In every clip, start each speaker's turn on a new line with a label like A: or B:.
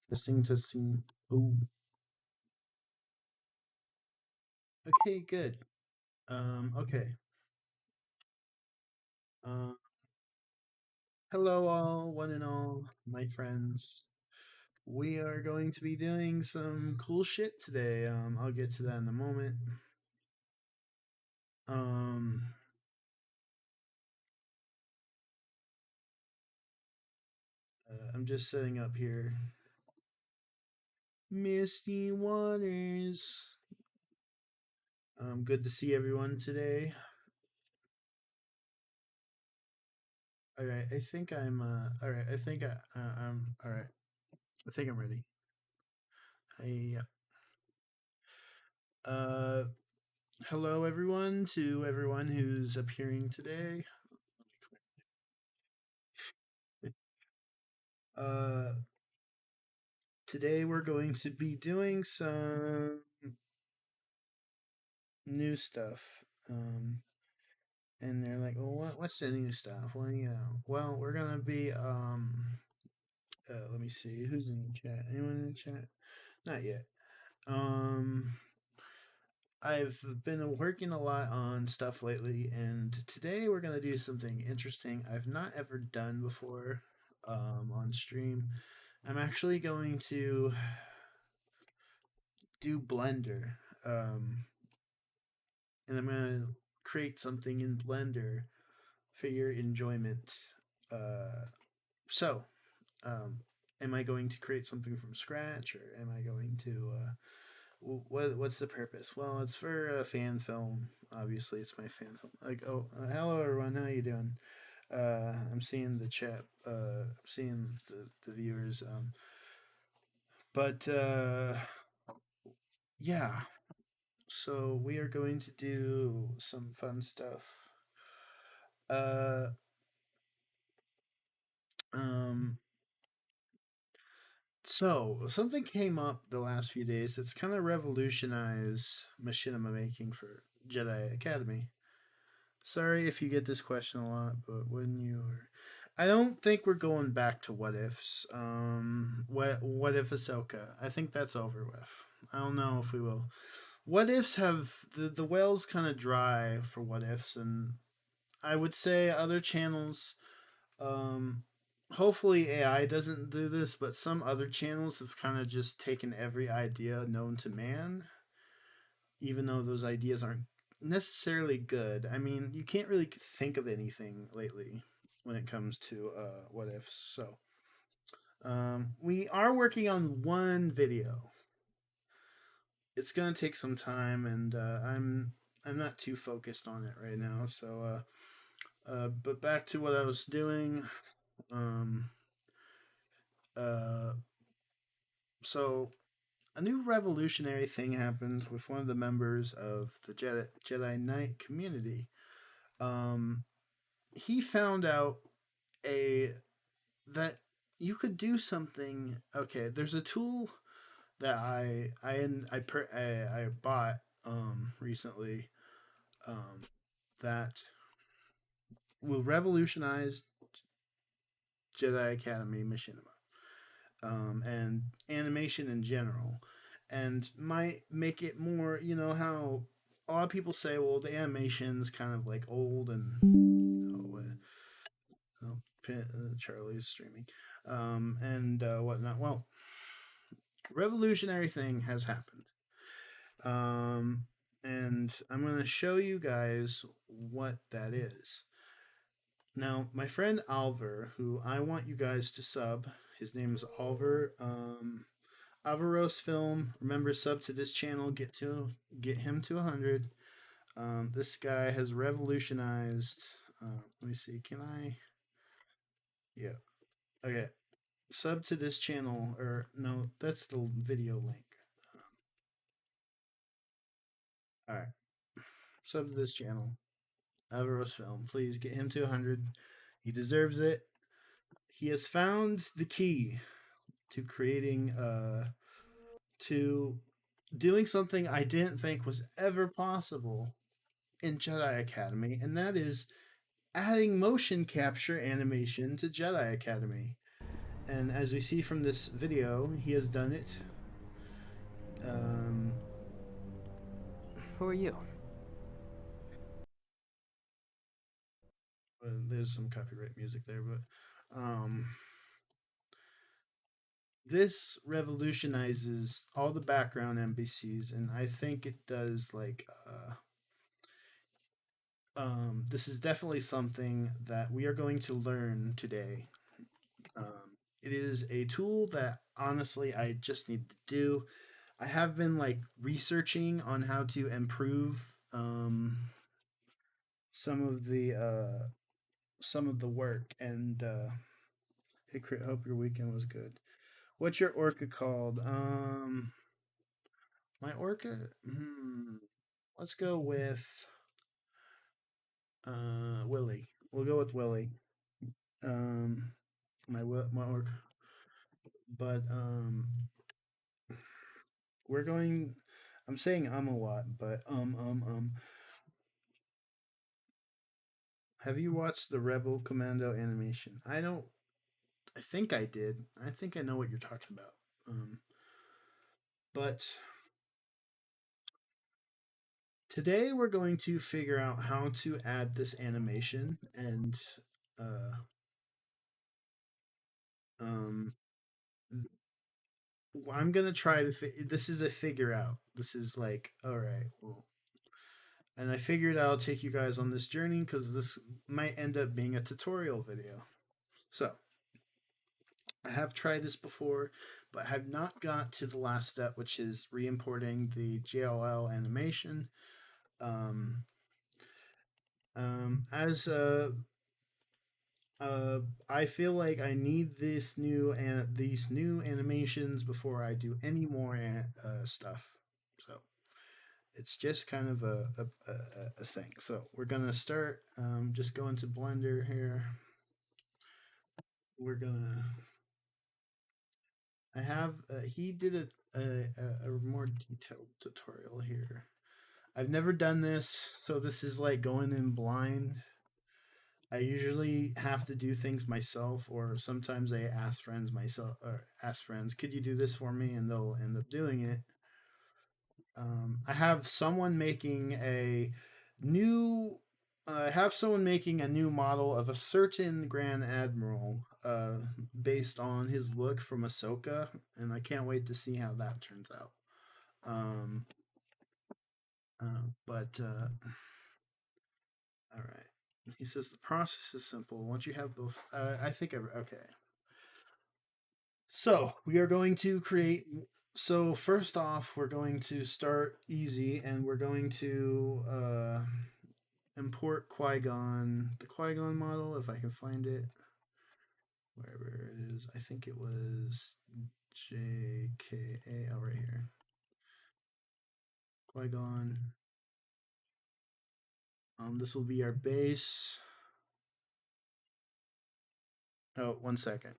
A: Testing, testing. Oh, okay, good. Okay. Uh, Hello, all, one and all, my friends. We are going to be doing some cool shit today. I'll get to that in a moment. Um, I'm just setting up here. Misty Waters. Good to see everyone today. All right, I think I'm. All right, I think I'm. All right, I think I'm ready. I. Uh, Hello everyone to everyone who's appearing today. Uh, Today we're going to be doing some new stuff. And they're like, "Well, what's the new stuff?" Well, well, we're gonna be let me see who's in the chat. Anyone in the chat? Not yet. Um, I've been working a lot on stuff lately, and today we're gonna do something interesting I've not ever done before on stream. I'm actually going to do Blender, um, and I'm gonna create something in Blender for your enjoyment. Uh, so, um, am I going to create something from scratch, or am I going to what's the purpose? Well, it's for a fan film. Obviously, it's my fan film. Like, oh, hello everyone, how you doing? I'm seeing the chat. I'm seeing the viewers. But yeah. So we are going to do some fun stuff. Uh, um. So something came up the last few days that's kind of revolutionized machinima making for Jedi Academy. Sorry if you get this question a lot, but when you are, I don't think we're going back to what ifs. What if Ahsoka? I think that's over with. I don't know if we will. What ifs have the wells kind of dry for what ifs, and I would say other channels. Um, Hopefully AI doesn't do this, but some other channels have kind of just taken every idea known to man, even though those ideas aren't necessarily good. I mean, you can't really think of anything lately when it comes to what ifs. So we are working on one video. It's gonna take some time, and I'm not too focused on it right now. So, but back to what I was doing. Um, uh, so a new revolutionary thing happened with one of the members of the Jedi Knight community. Um, he found out a that you could do something. Okay, there's a tool that I bought recently that will revolutionize Jedi Academy machinima and animation in general, and might make it more. You know how a lot of people say, well, the animation's kind of like old and Charlie's streaming and whatnot. Well, revolutionary thing has happened. Um, and I'm going to show you guys what that is. Now, my friend Alvar, who I want you guys to sub, his name is Alvar. Alvaros Film. Remember, sub to this channel. Get him to 100. This guy has revolutionized. Let me see. Can I? Yeah. Okay. Sub to this channel, or no, that's the video link. All right. Sub to this channel. Alvaros Film. Please get him to 100. He deserves it. He has found the key to creating to doing something I didn't think was ever possible in Jedi Academy, and that is adding motion capture animation to Jedi Academy. And as we see from this video, he has done it. Um,
B: Who are you?
A: there's some copyright music there, but this revolutionizes all the background NPCs, and I think it does like this is definitely something that we are going to learn today. It is a tool that honestly I just need to do. I have been like researching on how to improve some of the work, and hey Crit, hope your weekend was good. What's your orca called? My orca. Let's go with Willie. We'll go with Willie. Um, my orca, but we're going. I'm saying a lot, but Have you watched the Rebel Commando animation? I don't. I think I did. I think I know what you're talking about. But today we're going to figure out how to add this animation, and uh, um, I'm gonna try to. This is a figure out. This is like, all right, well, and I figured I'll take you guys on this journey because this might end up being a tutorial video. So I have tried this before, but have not got to the last step, which is re-importing the JLL animation. Um, as I feel like I need these new animations before I do any more stuff. So it's just kind of a thing. So we're gonna start. Just go into Blender here. We're gonna. I have. He did a more detailed tutorial here. I've never done this, so this is like going in blind. I usually have to do things myself, or sometimes I ask friends myself, or ask friends, "Could you do this for me?" And they'll end up doing it. I have someone making a new. I have someone making a new model of a certain Grand Admiral, based on his look from Ahsoka, and I can't wait to see how that turns out. Um, but all right. He says the process is simple. Once you have both, I think okay. So we are going to create. So first off, we're going to start easy, and we're going to import Qui-Gon, the Qui-Gon model, if I can find it, wherever it is. I think it was JKA. Oh, right here. Qui-Gon. This will be our base. Oh, 1 second.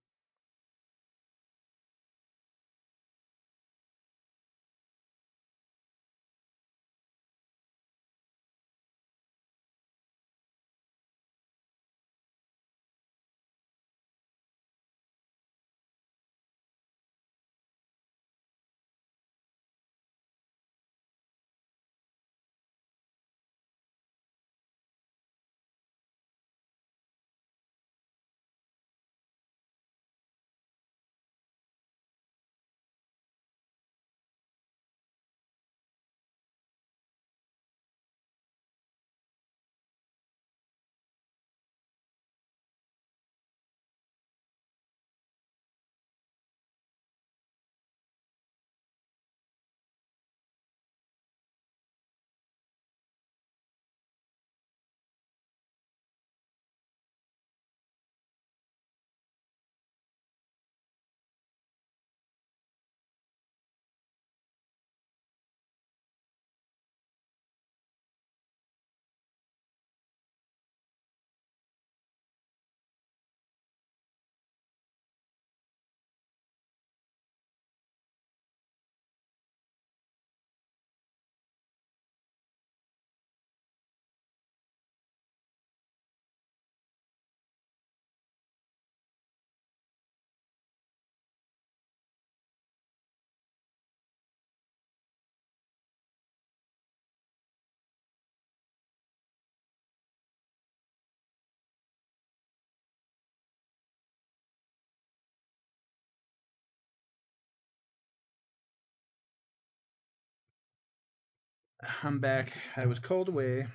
A: I'm back. I was called away.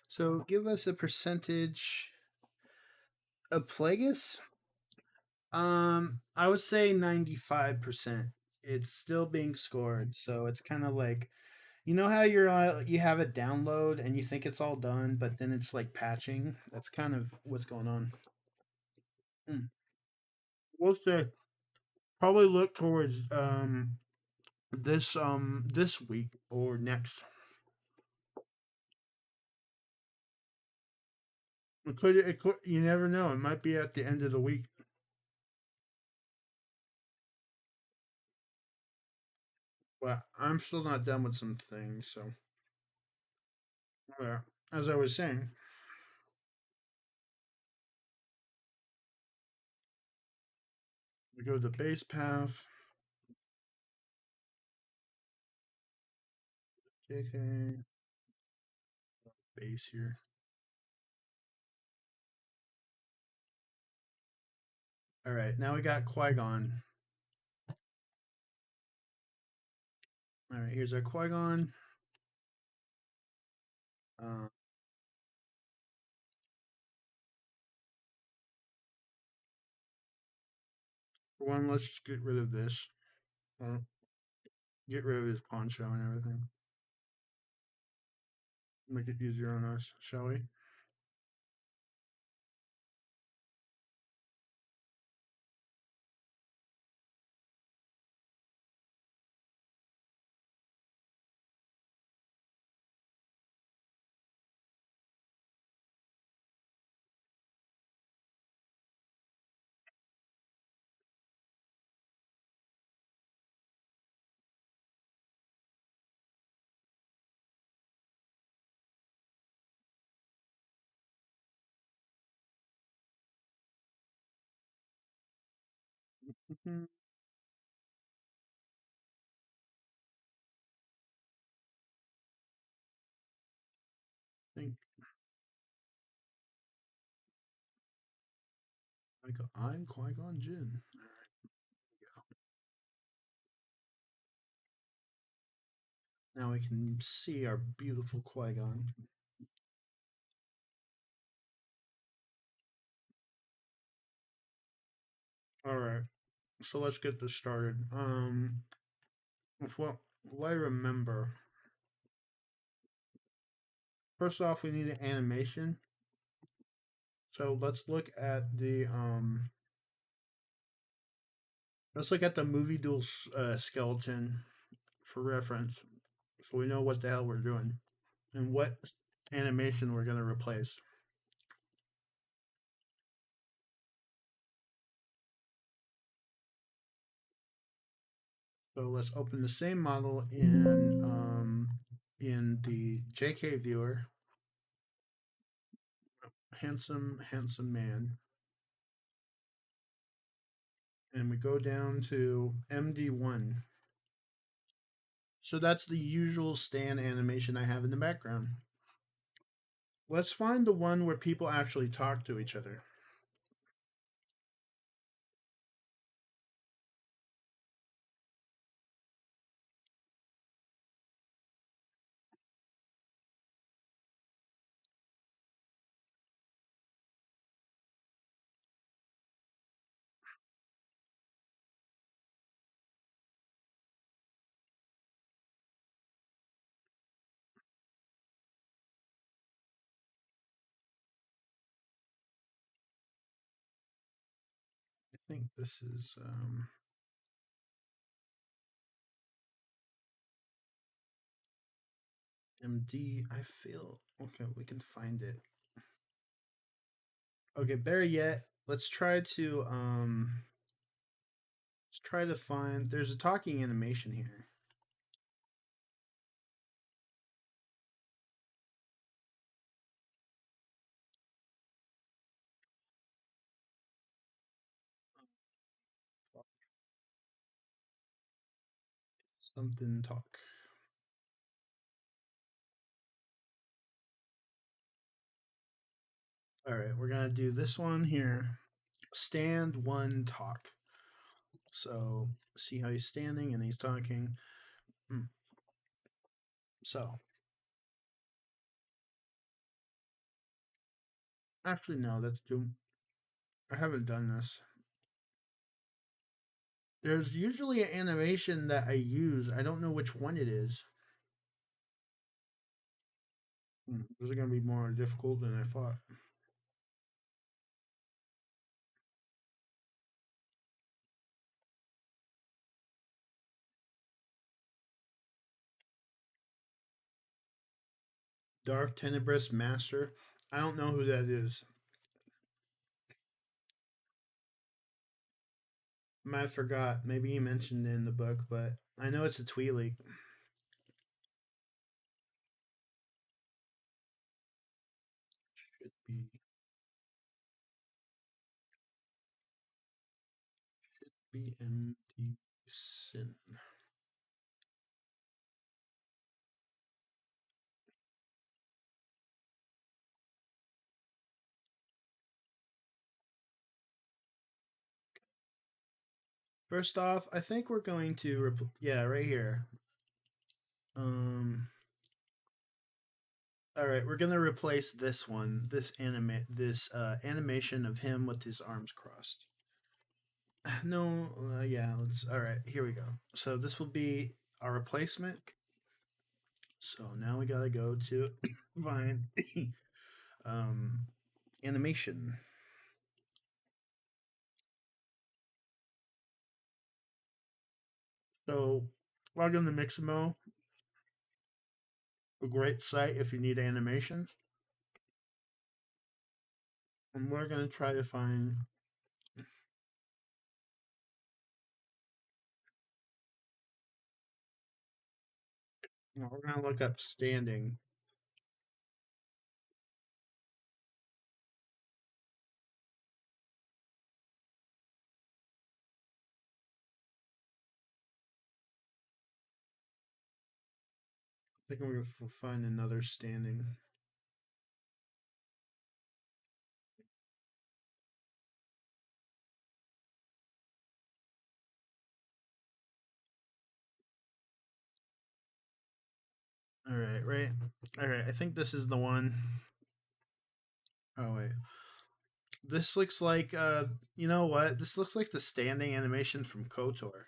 A: So give us a percentage of Plagueis. I would say 95%. It's still being scored, so it's kind of like you know how you have it download and you think it's all done, but then it's like patching. That's kind of what's going on. Mm. We'll say probably look towards this week or next. It could you never know. It might be at the end of the week. But I'm still not done with some things, so yeah. As I was saying, we go to the base path. JK base here. All right, now we got Qui Gon. All right, here's our Qui Gon. Uh, for one, let's just get rid of this. Uh, get rid of his poncho and everything. Make it easier on us, shall we? I think I'm Qui Gon Jinn. Now we can see our beautiful Qui Gon. All right, so let's get this started. If what I remember, first off, we need an animation. So let's look at the movie duel skeleton for reference, so we know what the hell we're doing and what animation we're gonna replace. So let's open the same model in the JK viewer. Handsome man, and we go down to MD1. So that's the usual stand animation I have in the background. Let's find the one where people actually talk to each other. I think this is MD. I feel okay. We can find it. Okay, better yet, let's try to find. There's a talking animation here. Something talk. All right, we're gonna do this one here. Stand one talk. So see how he's standing and he's talking. Hmm. So, actually, no, that's too. I haven't done this. There's usually an animation that I use. I don't know which one it is. This is going to be more difficult than I thought. Dark Tenebrous Master. I don't know who that is. I forgot. Maybe you mentioned it in the book, but I know it's a Twi'lek. Should be MD Sin. First off, I think we're going to yeah, right here. Um all right, we're going to replace this one, this animation of him with his arms crossed. No, yeah, let's all right, here we go. So this will be our replacement. So now we got to go to find um animation. So log into Mixamo, a great site if you need animations. And we're going to try to find. We're going to look up standing. I think we're going to find another standing. All right, right. All right, I think this is the one. Oh wait. This looks like you know what? This looks like the standing animation from KOTOR.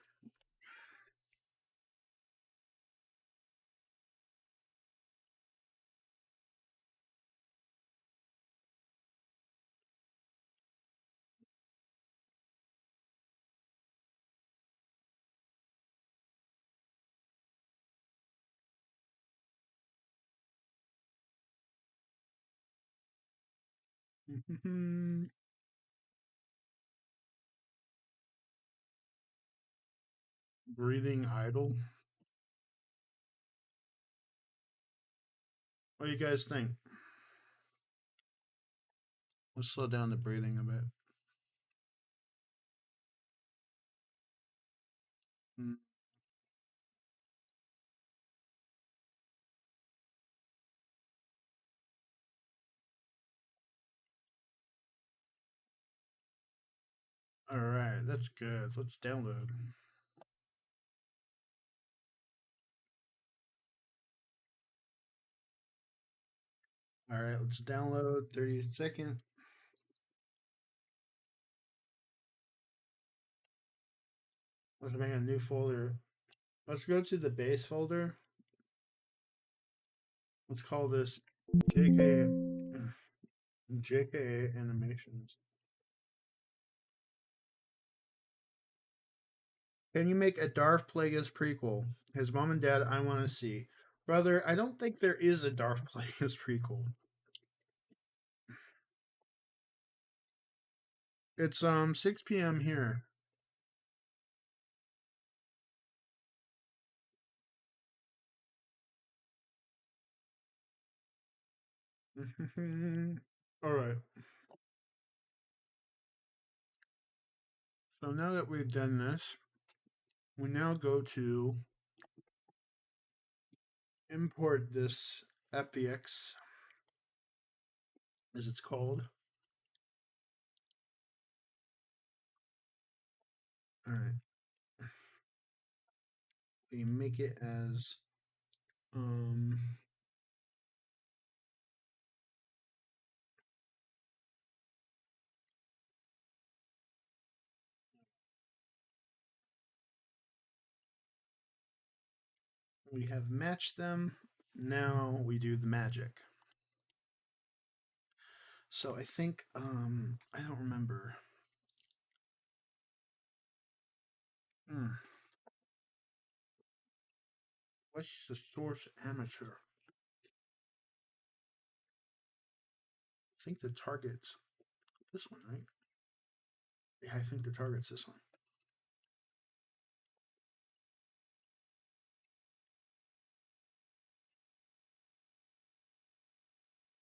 A: Breathing idle. What do you guys think? Let's slow down the breathing a bit. Mm. All right, that's good. Let's download. All right, let's download. 30-second. Let's make a new folder. Let's go to the base folder. Let's call this JK animations. Can you make a Darth Plagueis prequel? His mom and dad, I want to see. Brother, I don't think there is a Darth Plagueis prequel. It's 6 p.m. here. All right. So now that we've done this, we now go to import this FBX, as it's called. All right. We make it as Um, we have matched them. Now we do the magic. So I think I don't remember. Hmm. What's the source amateur? I think the target's this one, right? Yeah, I think the target's this one.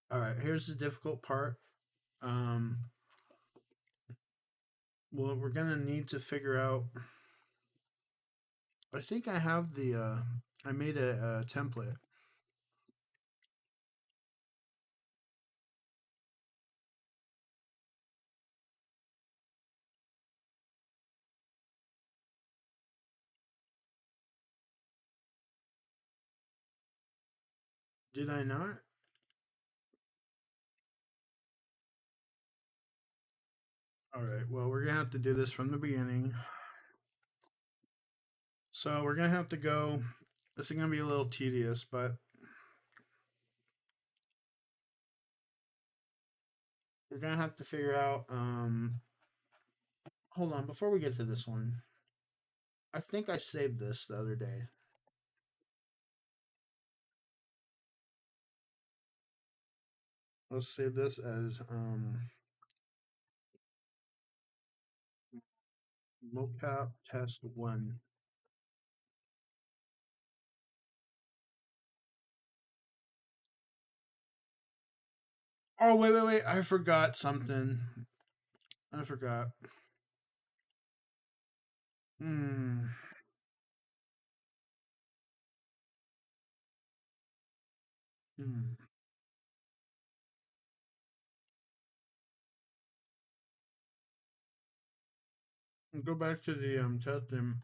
A: All right, here's the difficult part. Um, well, we're gonna need to figure out. I think I have the. I made a template. Did I not? All right. Well, we're gonna have to do this from the beginning. So we're gonna have to go. This is gonna be a little tedious, but we're gonna have to figure out. Hold on. Before we get to this one, I think I saved this the other day. Let's save this as Mocap test one. Oh wait! I forgot something. I forgot. Hmm. Hmm. Go back to the testing.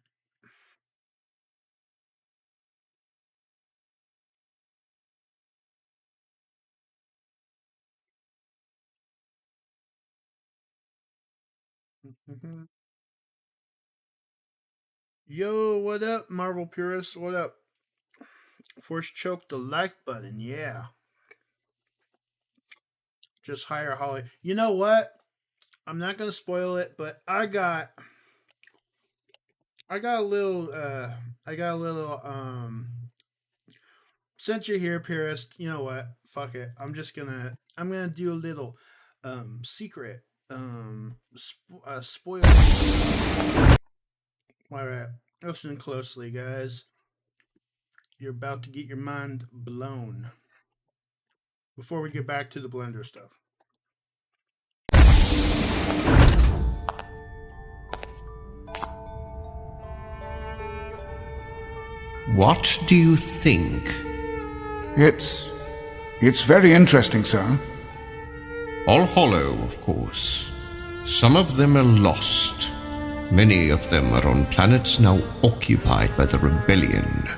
A: Yo, what up, Marvel purists? What up? Force choke the like button. Yeah. Just hire Holly. You know what? I'm not gonna spoil it, but I got a little since you're here, purist, you know what? Fuck it. I'm gonna do a little secret spoil. All right, listen closely, guys. You're about to get your mind blown. Before we get back to the blender stuff.
C: What do you think?
D: It's very interesting, sir.
C: All hollow, of course. Some of them are lost. Many of them are on planets now occupied by the rebellion.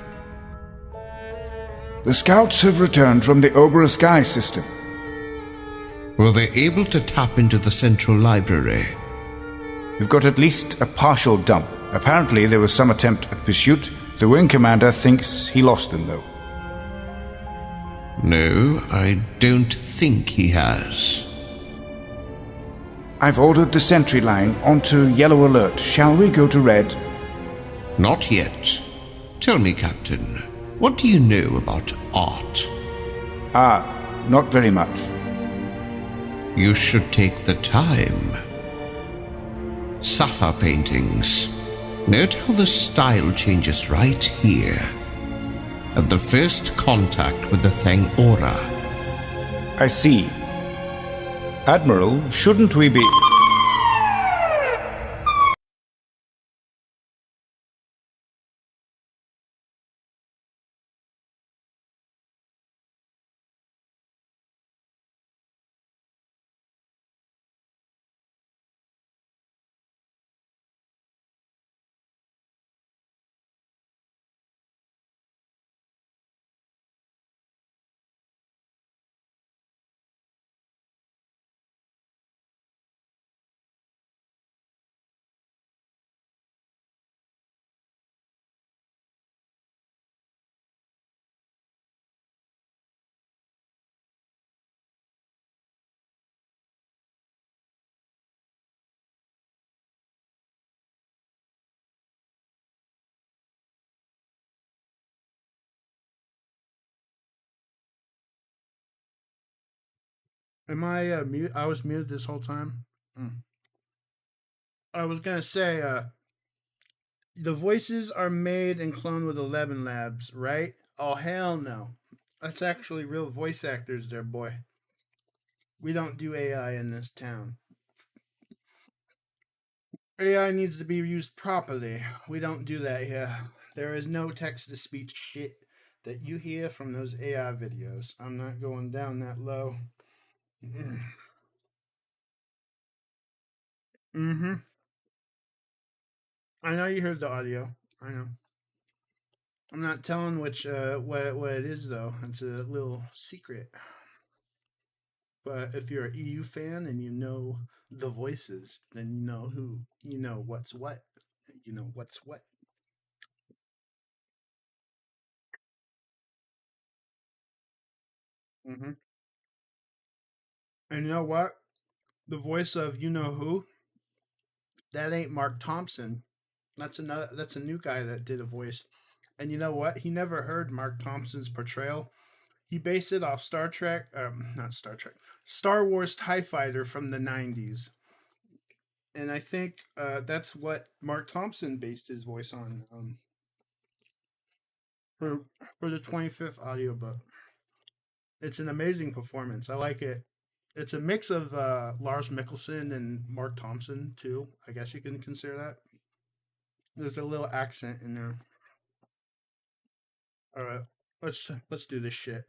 D: The scouts have returned from the Obra Sky system.
C: Were they able to tap into the central library?
D: We've got at least a partial dump. Apparently there was some attempt at pursuit. The wing commander thinks he lost them, though.
C: No, I don't think he has.
D: I've ordered the sentry line onto yellow alert. Shall we go to red?
C: Not yet. Tell me, Captain, what do you know about art?
D: Not very much.
C: You should take the time. Sapphire paintings. Note how the style changes right here. At the first contact with the Thang aura.
D: I see. Admiral, shouldn't we be...
A: Am I mute? I was muted this whole time. Mm. I was gonna say, the voices are made and cloned with 11 Labs, right? Oh hell no! That's actually real voice actors, there, boy. We don't do AI in this town. AI needs to be used properly. We don't do that here. There is no text to speech shit that you hear from those AI videos. I'm not going down that low. Mm-hmm. I know you heard the audio. I know. I'm not telling which what it is though. It's a little secret. But if you're an EU fan and you know the voices, then you know who, you know what's what, you know what's what. Mm-hmm. And you know what? The voice of you know who, that ain't Mark Thompson. That's another. That's a new guy that did a voice. And you know what? He never heard Mark Thompson's portrayal. He based it off Star Trek, not Star Trek, Star Wars Tie Fighter from the '90s. And I think that's what Mark Thompson based his voice on, for for the 25th audiobook. It's an amazing performance. I like it. It's a mix of Lars Mikkelsen and Mark Thompson too. I guess you can consider that. There's a little accent in there. All right, let's do this shit.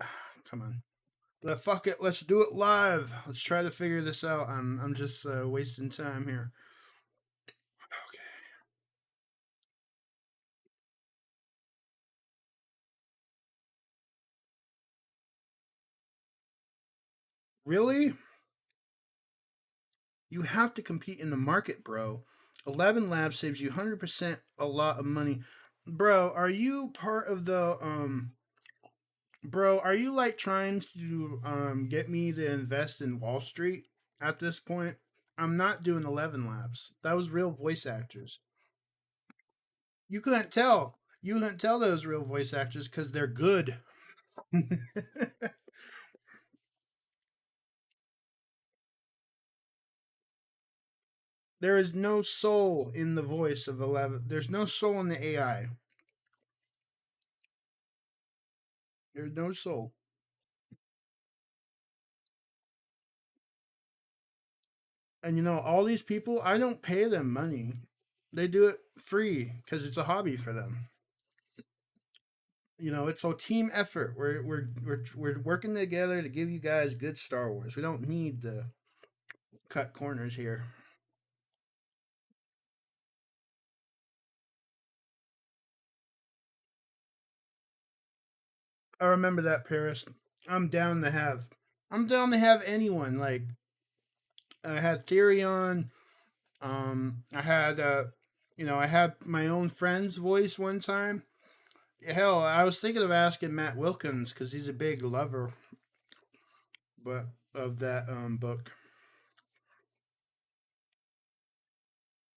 A: Come on. Fuck it. Let's do it live. Let's try to figure this out. I'm just wasting time here. Okay. Really? You have to compete in the market, bro. 11 Labs saves you 100% a lot of money. Bro, are you part of the bro, are you like trying to get me to invest in Wall Street at this point? I'm not doing 11 Labs. That was real voice actors. You couldn't tell. You couldn't tell those real voice actors cuz they're good. There is no soul in the voice of 11. There's no soul in the AI. There's no soul. And you know, all these people, I don't pay them money. They do it free because it's a hobby for them. You know, it's a team effort. We're working together to give you guys good Star Wars. We don't need to cut corners here. I remember that, Paris. I'm down to have. I'm down to have anyone. Like I had Theory on. I had I had my own friend's voice one time. Hell, I was thinking of asking Matt Wilkins because he's a big lover, but of that book.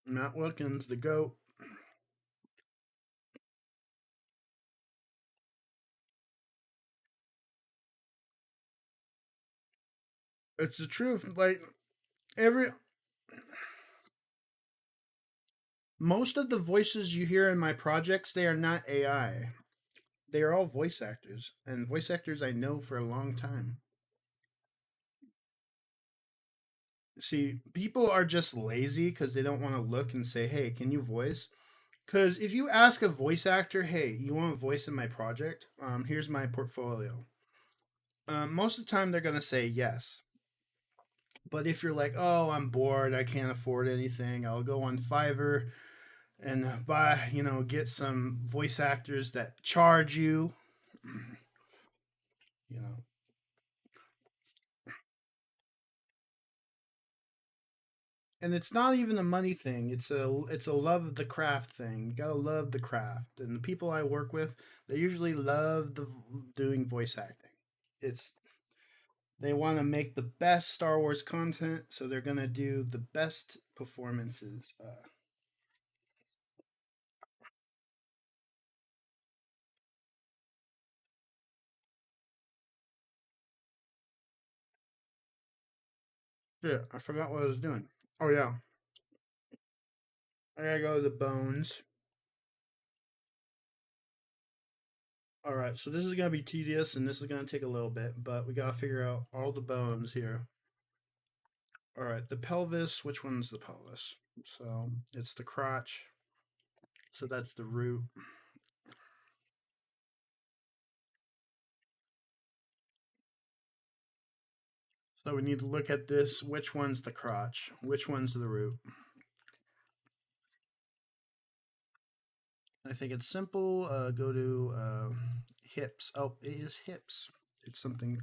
A: Matt Wilkins, the goat. It's the truth. Like every most of the voices you hear in my projects, they are not AI. They are all voice actors, and voice actors I know for a long time. See, people are just lazy because they don't want to look and say, "Hey, can you voice?" Because if you ask a voice actor, "Hey, you want to voice in my project? Here's my portfolio." Most of the time, they're gonna say yes. But if you're like, "Oh, I'm bored. I can't afford anything. I'll go on Fiverr and buy, get some voice actors that charge you, you know." And it's not even a money thing. It's a love of the craft thing. You gotta love the craft. And the people I work with, they usually love doing voice acting. It's they want to make the best Star Wars content, so they're gonna do the best performances. Yeah, I forgot what I was doing. Oh yeah, I gotta go to the bones. All right, so this is gonna be tedious and this is gonna take a little bit, but we gotta figure out all the bones here. All right, the pelvis. Which one's the pelvis? So it's the crotch. So that's the root. So we need to look at this. Which one's the crotch? Which one's the root? I think it's simple. Go to hips. Oh, it is hips. It's something.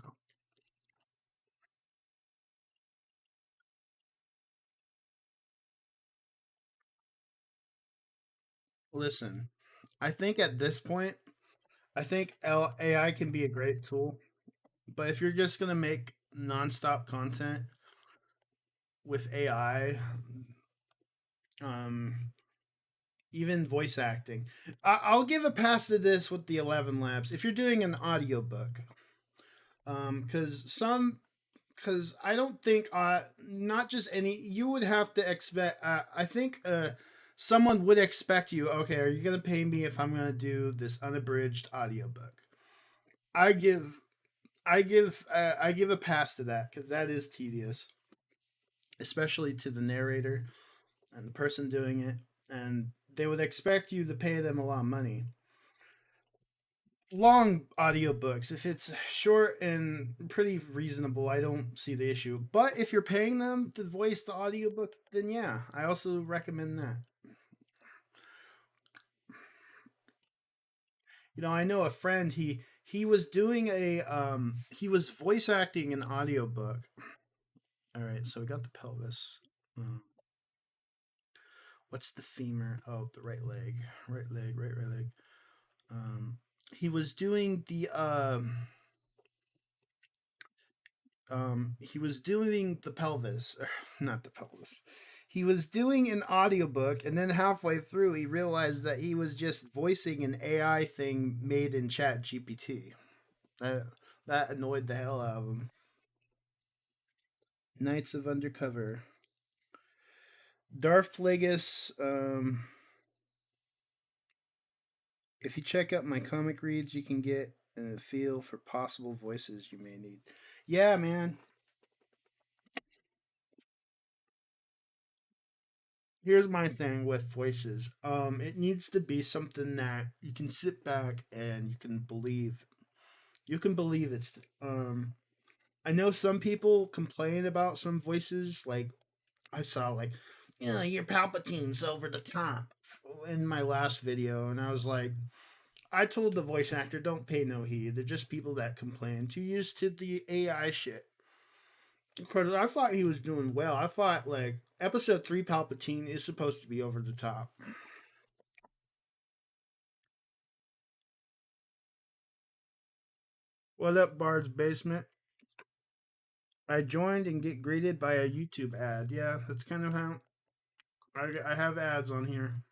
A: Listen, I think at this point, I think AI can be a great tool, but if you're just gonna make nonstop content with AI, um, even voice acting, I'll give a pass to this with the 11 Labs. If you're doing an audiobook, because I don't think not just any you would have to expect. I think someone would expect you. Okay, are you gonna pay me if I'm gonna do this unabridged audiobook? I give I give a pass to that because that is tedious, especially to the narrator and the person doing it, and they would expect you to pay them a lot of money. Long audiobooks, if it's short and pretty reasonable, I don't see the issue. But if you're paying them to voice the audiobook, then yeah, I also recommend that. I know a friend, he was doing a he was voice acting an audiobook. All right, so we got the pelvis. Um, what's the femur? Oh, the right leg. Right leg, right leg. Um he was doing the he was doing the pelvis, not the pelvis. He was doing an audiobook and then halfway through he realized that he was just voicing an AI thing made in Chat GPT. That annoyed the hell out of him. Knights of Undercover. Darth Plagueis, if you check out my comic reads, you can get a feel for possible voices you may need. Yeah, man. Here's my thing with voices. It needs to be something that you can sit back and you can believe. You can believe it's. I know some people complain about some voices. Like I saw, like, your Palpatine's over the top in my last video, and I was like, I told the voice actor, don't pay no heed. They're just people that complain. Too used to the AI shit. Because I thought he was doing well. I thought, like, episode 3 Palpatine is supposed to be over the top. What up, Bard's Basement? I joined and get greeted by a YouTube ad. Yeah, that's kind of how I have ads on here.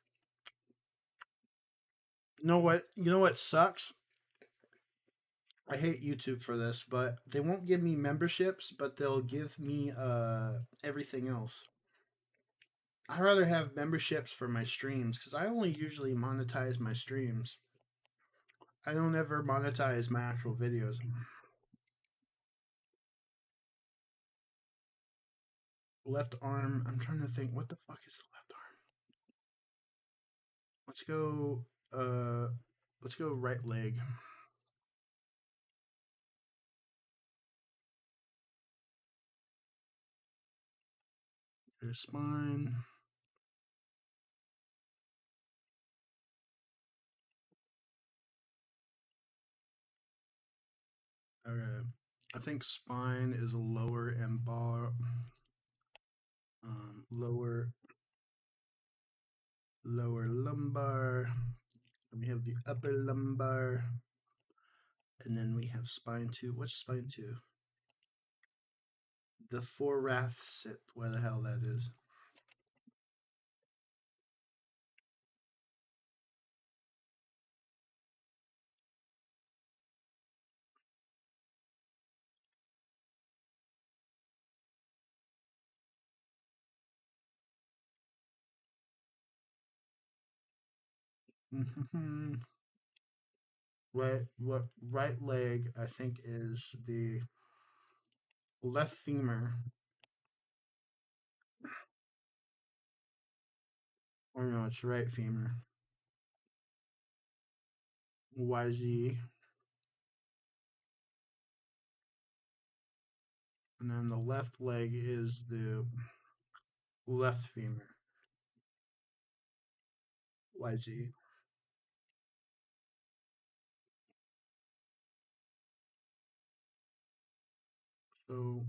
A: You know what? You know what sucks? I hate YouTube for this, but they won't give me memberships, but they'll give me everything else. I rather have memberships for my streams because I only usually monetize my streams. I don't ever monetize my actual videos. Left arm. I'm trying to think. What the fuck is the left arm? Let's go. Uh, let's go right leg. There's spine. Okay. I think spine is a lower and bar. Lower lumbar. And we have the upper lumbar. And then we have spine 2. What's spine 2? The four wrath sit. What the hell that is. Right leg, I think, is the left femur. Or no, it's right femur. YZ. And then the left leg is the left femur. YZ. So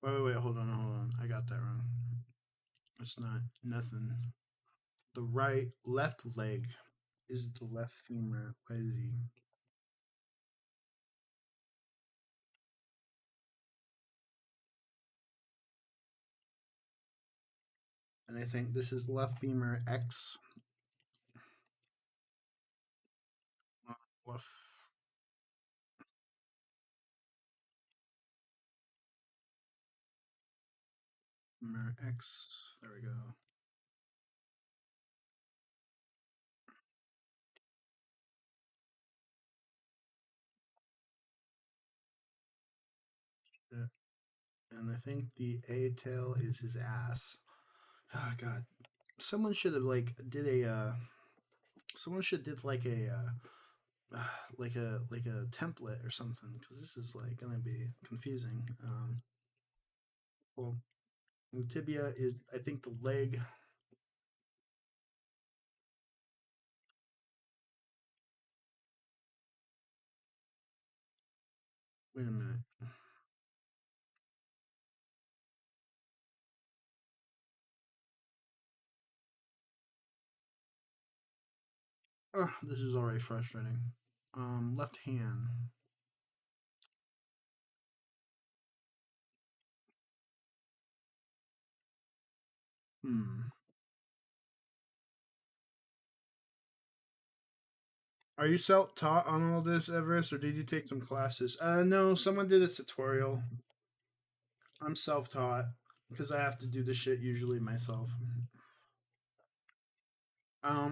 A: wait, hold on. I got that wrong. It's not nothing. The left leg is the left femur. YZ. And I think this is left femur X. Left femur X. There we go. Yeah. And I think the A tail is his ass. Oh god. Someone should have someone should did like a template or something, because this is like gonna be confusing. Well, the tibia is, I think, the leg. Wait a minute. Oh, this is already frustrating. Left hand. Hmm. Are you self-taught on all this, Everest, or did you take some classes? No, someone did a tutorial. I'm self-taught because I have to do this shit usually myself.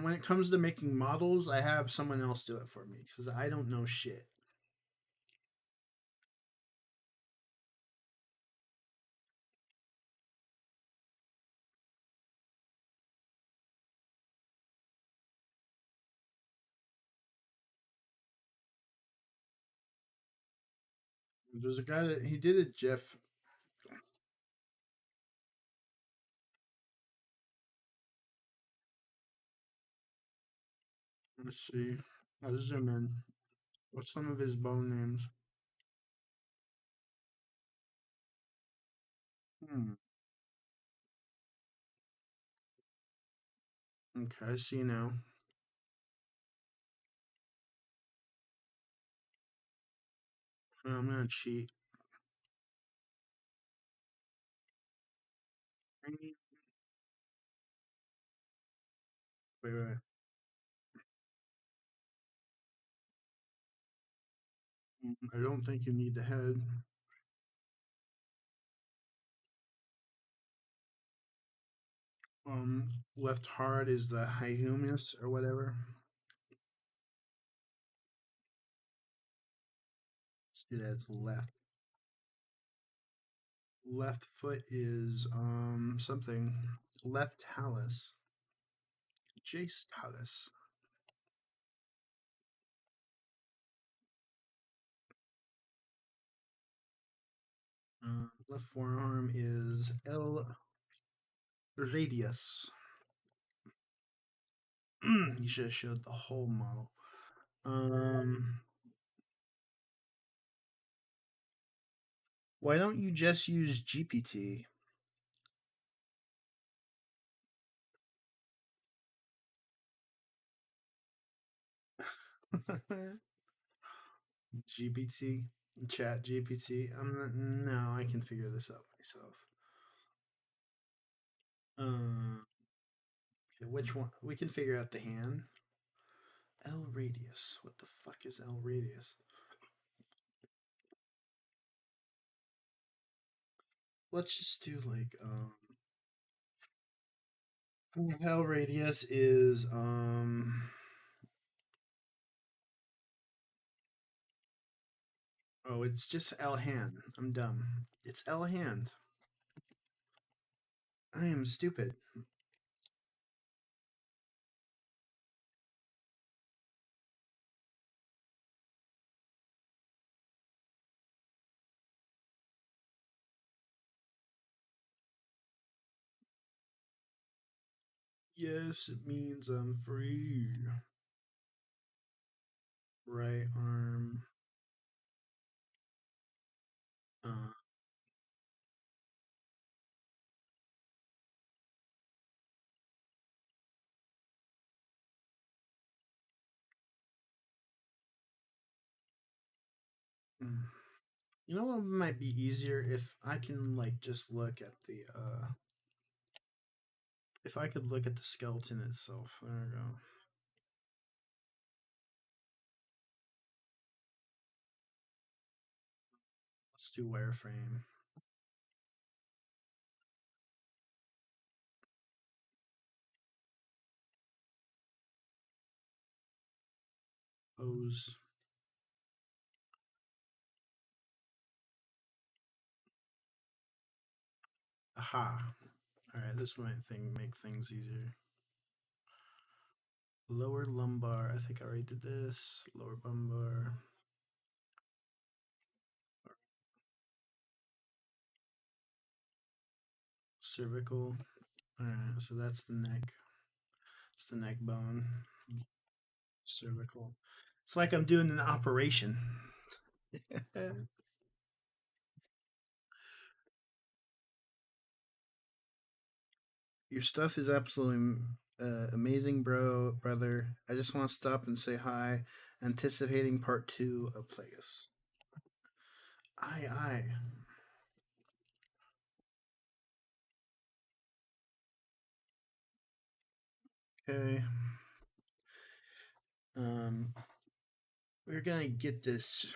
A: When it comes to making models, I have someone else do it for me because I don't know shit. There's a guy that he did a GIF. Let's see. I'll zoom in. What's some of his bone names? Hmm. Okay, I see now. I'm gonna cheat. Wait. I don't think you need the head. Left hard is the hyhumerus or whatever. Let's do that as left. Left foot is something. Left talus. Jace talus. Left forearm is L radius. You should have showed the whole model. Why don't you just use GPT? GPT, Chat GPT. I'm not. No, I can figure this out myself. Okay, which one? We can figure out the hand. L radius. What the fuck is L radius? Let's just do like Hell radius is oh, it's just L hand. I'm dumb. It's L hand. I am stupid. Yes, it means I'm free. Right arm. Uh, mm. You know what might be easier if I can like just look at the if I could look at the skeleton itself. There we go. Let's do wireframe. Pose. Aha. Alright, this might make things easier. Lower lumbar. I think I already did this. Lower lumbar. Cervical. Alright, so that's the neck. It's the neck bone. Cervical. It's like I'm doing an operation. Your stuff is absolutely amazing, brother. I just want to stop and say hi. Anticipating part 2 of Plagueis. Aye, aye. Okay. Um, we're gonna get this.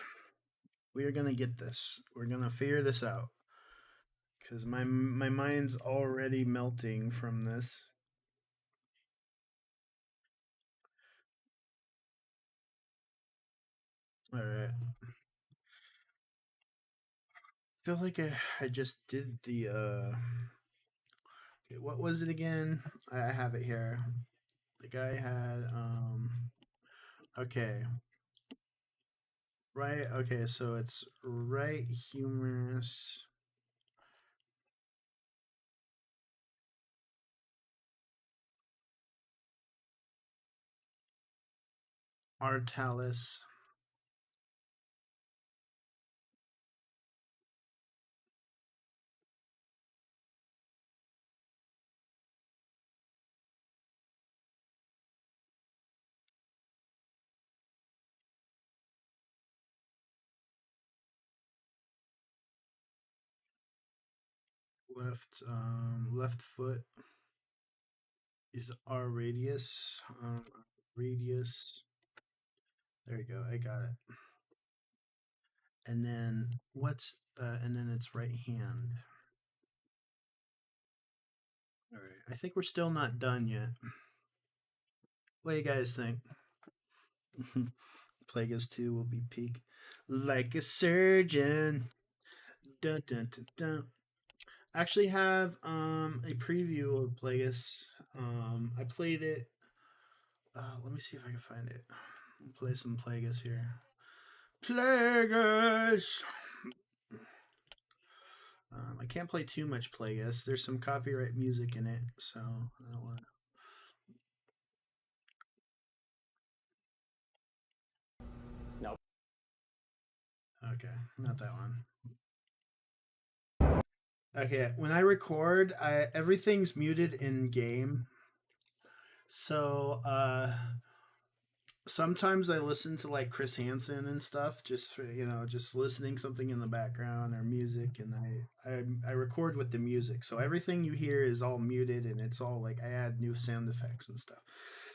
A: We are gonna get this. We're gonna figure this out. Cause my mind's already melting from this. All right. I feel like I just did the okay, what was it again? I have it here. The guy had okay. Right, okay, so it's right humerus. Artalis. Left foot is R radius. Radius. There you go, I got it. And then what's and then it's right hand. All right, I think we're still not done yet. What do you guys think? Plagueis 2 will be peak. Like a surgeon. Dun dun dun dun. I actually have a preview of Plagueis. I played it. Let me see if I can find it. I'll play some Plagueis here. Plagueis! I can't play too much Plagueis. There's some copyright music in it, so I don't want to. Okay, not that one. Okay, when I record, everything's muted in game. So sometimes I listen to like Chris Hansen and stuff, just for just listening something in the background or music, and I record with the music, so everything you hear is all muted, and it's all like I add new sound effects and stuff.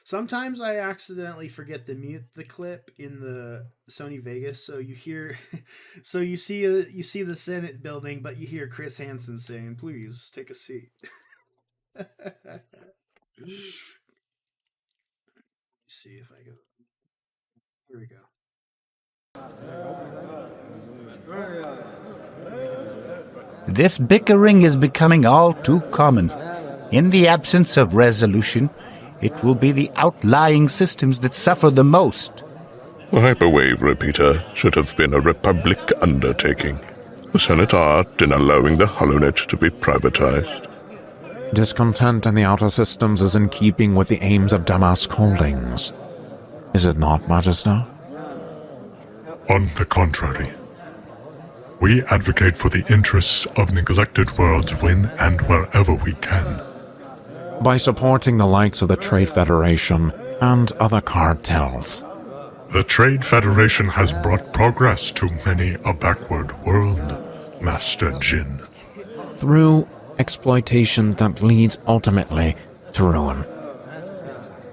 A: Sometimes I accidentally forget to mute the clip in the Sony Vegas, so you hear, so you see the Senate building, but you hear Chris Hansen saying, "Please take a seat." see if I go. Here we go.
E: This bickering is becoming all too common. In the absence of resolution, it will be the outlying systems that suffer the most.
C: The hyperwave repeater should have been a Republic undertaking. The Senate art in allowing the HoloNet to be privatized.
F: Discontent in the outer systems is in keeping with the aims of Damask Holdings. Is it not, Magister?
G: On the contrary. We advocate for the interests of neglected worlds when and wherever we can.
F: By supporting the likes of the Trade Federation and other cartels.
G: The Trade Federation has brought progress to many a backward world, Master Jin.
F: Through exploitation that leads ultimately to ruin.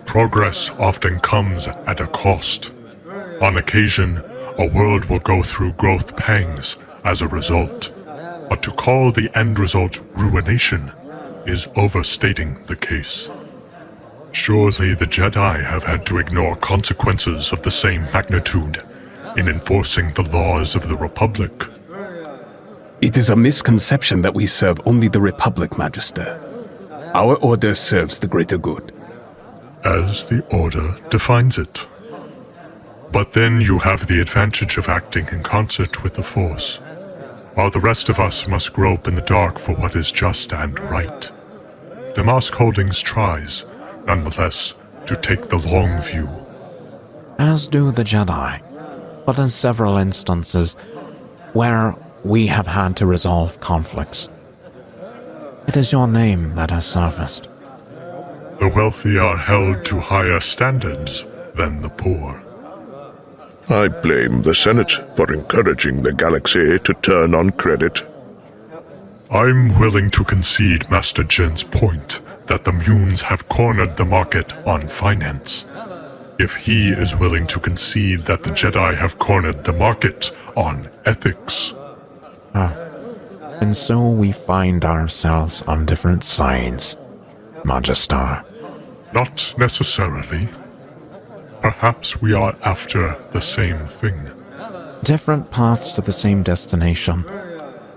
G: Progress often comes at a cost. On occasion, a world will go through growth pangs as a result. But to call the end result ruination is overstating the case. Surely the Jedi have had to ignore consequences of the same magnitude in enforcing the laws of the Republic.
H: It is a misconception that we serve only the Republic, Magister. Our order serves the greater good.
G: As the Order defines it. But then you have the advantage of acting in concert with the Force, while the rest of us must grope in the dark for what is just and right. Damask Holdings tries, nonetheless, to take the long view.
F: As do the Jedi, but in several instances where we have had to resolve conflicts. It is your name that has surfaced.
G: The wealthy are held to higher standards than the poor.
C: I blame the Senate for encouraging the galaxy to turn on credit.
G: I'm willing to concede Master Jin's point that the Munes have cornered the market on finance. If he is willing to concede that the Jedi have cornered the market on ethics.
F: And so we find ourselves on different sides, Magister.
G: Not necessarily. Perhaps we are after the same thing.
F: Different paths to the same destination.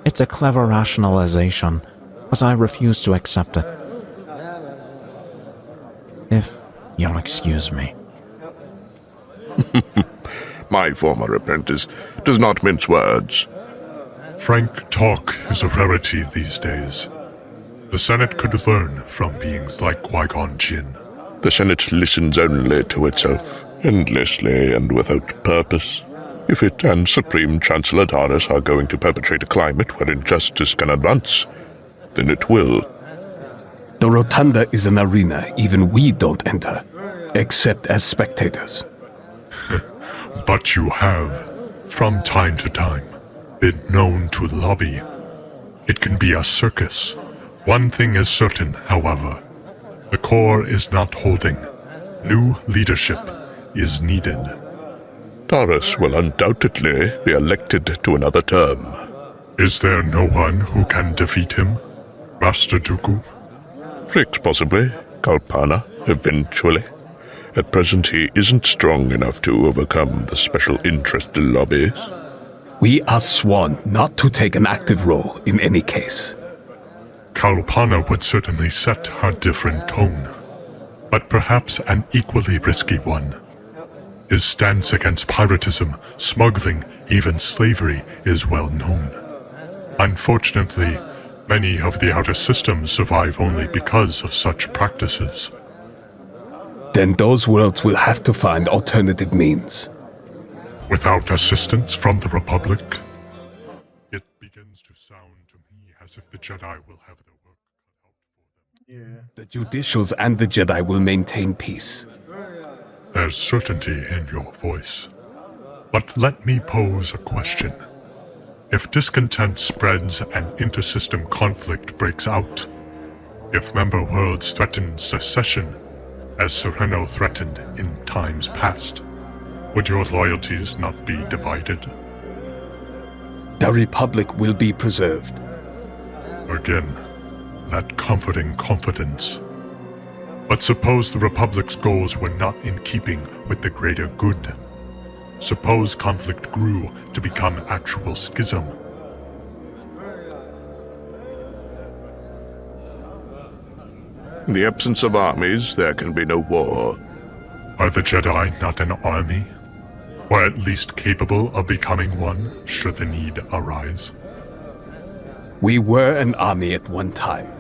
F: It's a clever rationalization, but I refuse to accept it. If you'll excuse me.
C: My former apprentice does not mince words.
G: Frank talk is a rarity these days. The Senate could learn from beings like Qui-Gon Jinn.
C: The Senate listens only to itself, endlessly and without purpose. If it and Supreme Chancellor Darius are going to perpetrate a climate where injustice can advance, then it will.
H: The Rotunda is an arena even we don't enter, except as spectators.
G: But you have, from time to time, been known to lobby. It can be a circus. One thing is certain, however. The core is not holding. New leadership is needed.
C: Darius will undoubtedly be elected to another term.
G: Is there no one who can defeat him, Master Dooku?
C: Fricks possibly, Kalpana, eventually. At present he isn't strong enough to overcome the special interest lobbies.
H: We are sworn not to take an active role in any case.
G: Kalpana would certainly set a different tone, but perhaps an equally risky one. His stance against piratism, smuggling, even slavery is well known. Unfortunately, many of the outer systems survive only because of such practices.
H: Then those worlds will have to find alternative means.
G: Without assistance from the Republic, it begins to sound to me as if the Jedi will have their work cut out for them.
A: Yeah.
H: The Judicials and the Jedi will maintain peace.
G: There's certainty in your voice. But let me pose a question. If discontent spreads and intersystem conflict breaks out, if member worlds threaten secession, as Sereno threatened in times past, would your loyalties not be divided?
H: The Republic will be preserved.
G: Again, that comforting confidence. But suppose the Republic's goals were not in keeping with the greater good. Suppose conflict grew to become actual schism.
C: In the absence of armies, there can be no war.
G: Are the Jedi not an army? Or at least capable of becoming one, should the need arise?
H: We were an army at one time,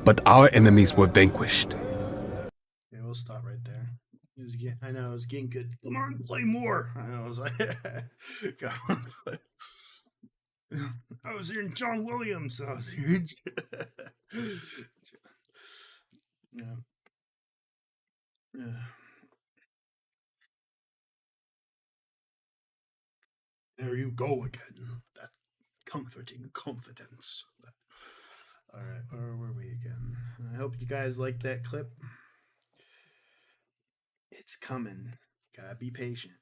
H: but our enemies were vanquished.
A: Yeah, we'll stop right there. I know it was getting good. Come on, play more. I know I was like, come on, play. I was hearing John Williams. I was hearing. Yeah. Yeah. There you go again. That comforting confidence. All right, where were we again? I hope you guys liked that clip. It's coming. Gotta be patient.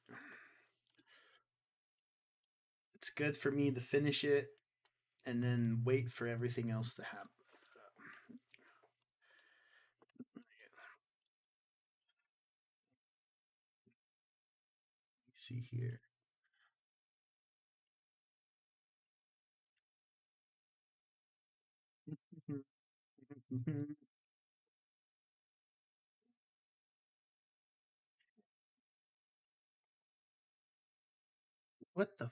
A: It's good for me to finish it and then wait for everything else to happen. See here. What the?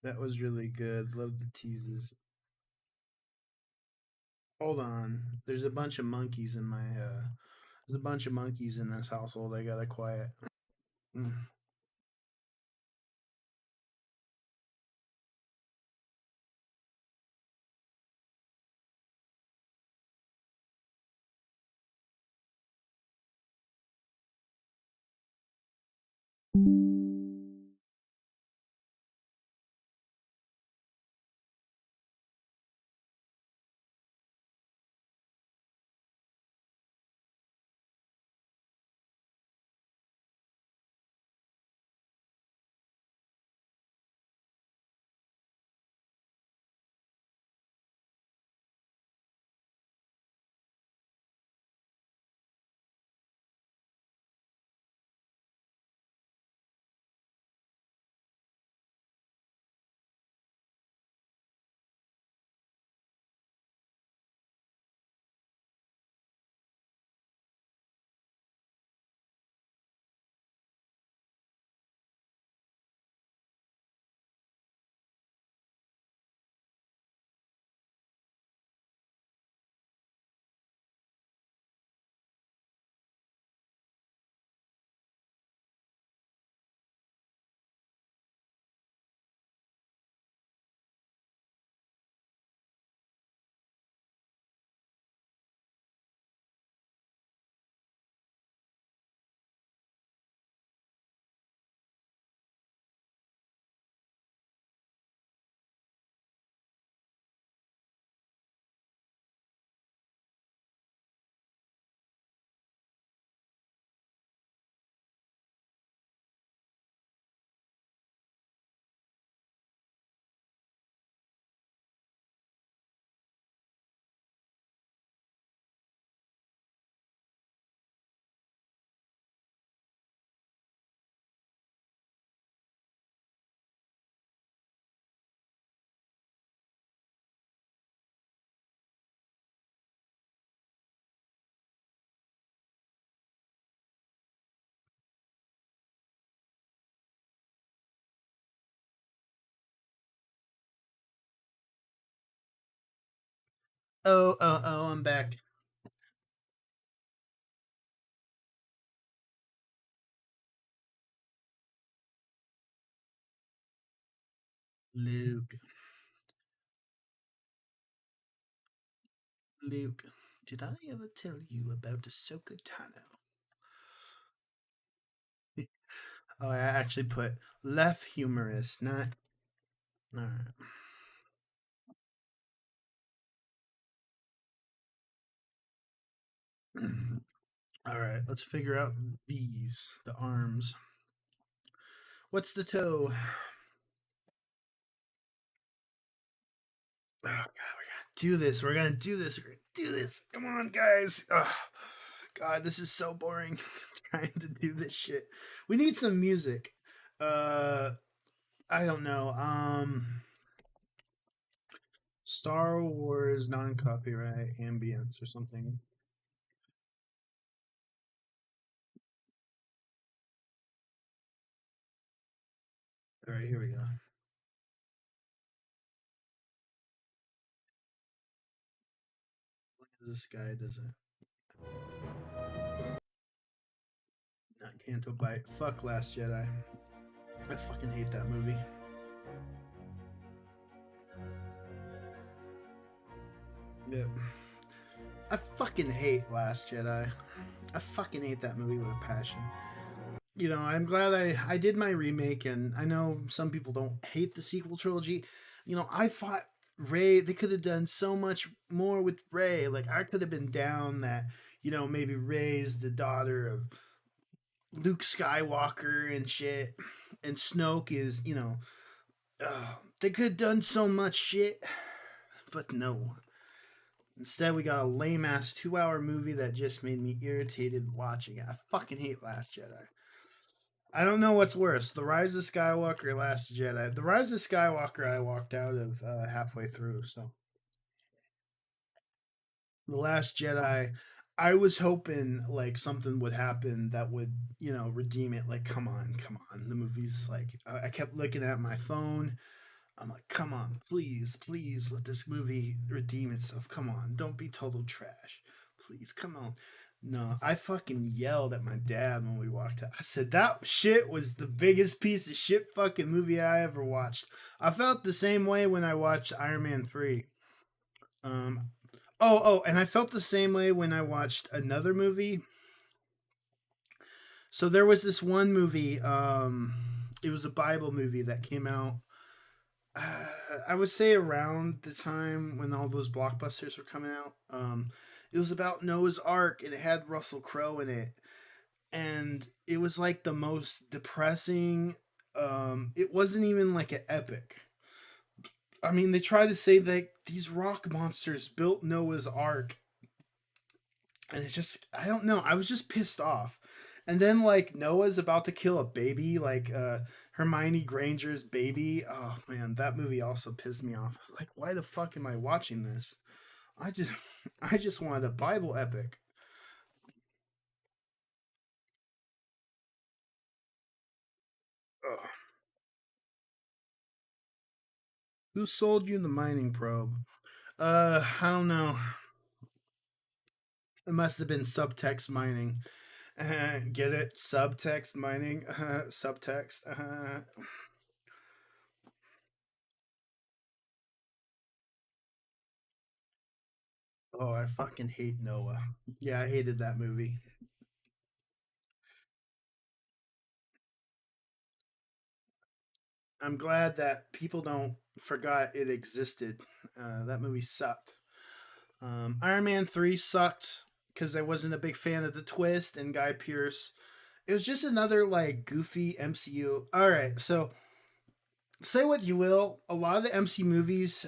A: That was really good. Love the teases. Hold on. There's a bunch of monkeys in my. There's a bunch of monkeys in this household. I gotta quiet. Mm. Oh, I'm back. Luke. Luke, did I ever tell you about Ahsoka Tano? Oh, I actually put left humorous, not. Alright. Alright, let's figure out the arms. What's the toe? Oh god, we're gonna do this. We're gonna do this. We're gonna do this. Come on, guys. Oh, god, this is so boring. Trying to do this shit. We need some music. Uh, I don't know. Star Wars non-copyright ambience or something. All right, here we go. Look at this guy doesn't. Not Canto Bite. Fuck Last Jedi. I fucking hate that movie. Yep. I fucking hate Last Jedi. I fucking hate that movie with a passion. You know, I'm glad I did my remake, and I know some people don't hate the sequel trilogy. You know, I thought Ray, they could have done so much more with Ray. Like, I could have been down that, you know, maybe Ray's the daughter of Luke Skywalker and shit, and Snoke is, you know, they could have done so much shit, but no. Instead, we got a lame ass 2 hour movie that just made me irritated watching it. I fucking hate Last Jedi. I don't know what's worse, The Rise of Skywalker or Last Jedi. The Rise of Skywalker, I walked out of halfway through. So The Last Jedi, I was hoping like something would happen that would, you know, redeem it. Like, come on, come on. The movie's like, I kept looking at my phone. I'm like, come on, please, please let this movie redeem itself. Come on, don't be total trash. Please, come on. No, I fucking yelled at my dad when we walked out. I said, that shit was the biggest piece of shit fucking movie I ever watched. I felt the same way when I watched Iron Man 3. Um, and I felt the same way when I watched another movie. So there was this one movie, it was a Bible movie that came out uh, I would say around the time when all those blockbusters were coming out. It was about Noah's Ark and it had Russell Crowe in it, and it was like the most depressing. It wasn't even like an epic. I mean, they tried to say that these rock monsters built Noah's Ark, and it's just I don't know. I was just pissed off. And then like Noah's about to kill a baby, like Hermione Granger's baby. Oh man, that movie also pissed me off. I was like, why the fuck am I watching this? I just I just wanted a Bible epic. Ugh. Who sold you the mining probe? I don't know. It must have been subtext mining. Get it? Subtext mining. Subtext. Oh, I fucking hate Noah. Yeah, I hated that movie. I'm glad that people don't forgot it existed. That movie sucked. Iron Man 3 sucked because I wasn't a big fan of the twist and Guy Pearce. It was just another like goofy MCU. All right, so say what you will, a lot of the MC movies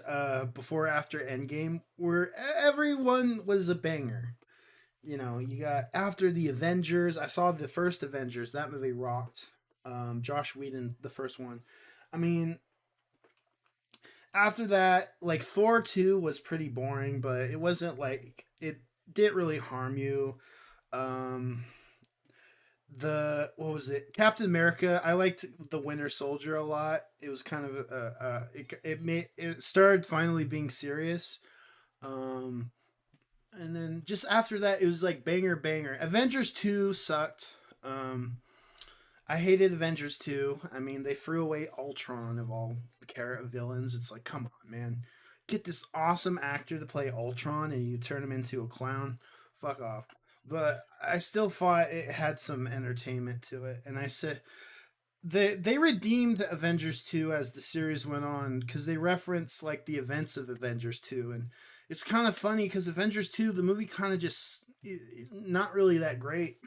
A: before after Endgame were everyone was a banger. You know, you got after the Avengers. I saw the first Avengers. That movie rocked. Josh Whedon, the first one. I mean, after that, like Thor 2 was pretty boring, but it wasn't like it didn't really harm you. Um the what was it? Captain America. I liked the Winter Soldier a lot. It was kind of it started finally being serious. Um and then just after that it was like banger banger. Avengers 2 sucked. I hated Avengers 2. I mean, they threw away Ultron of all the character villains. It's like, come on, man. Get this awesome actor to play Ultron and you turn him into a clown. Fuck off. But I still thought it had some entertainment to it. And I said they redeemed Avengers 2 as the series went on because they reference like the events of Avengers 2. And it's kind of funny because Avengers 2, the movie kind of just not really that great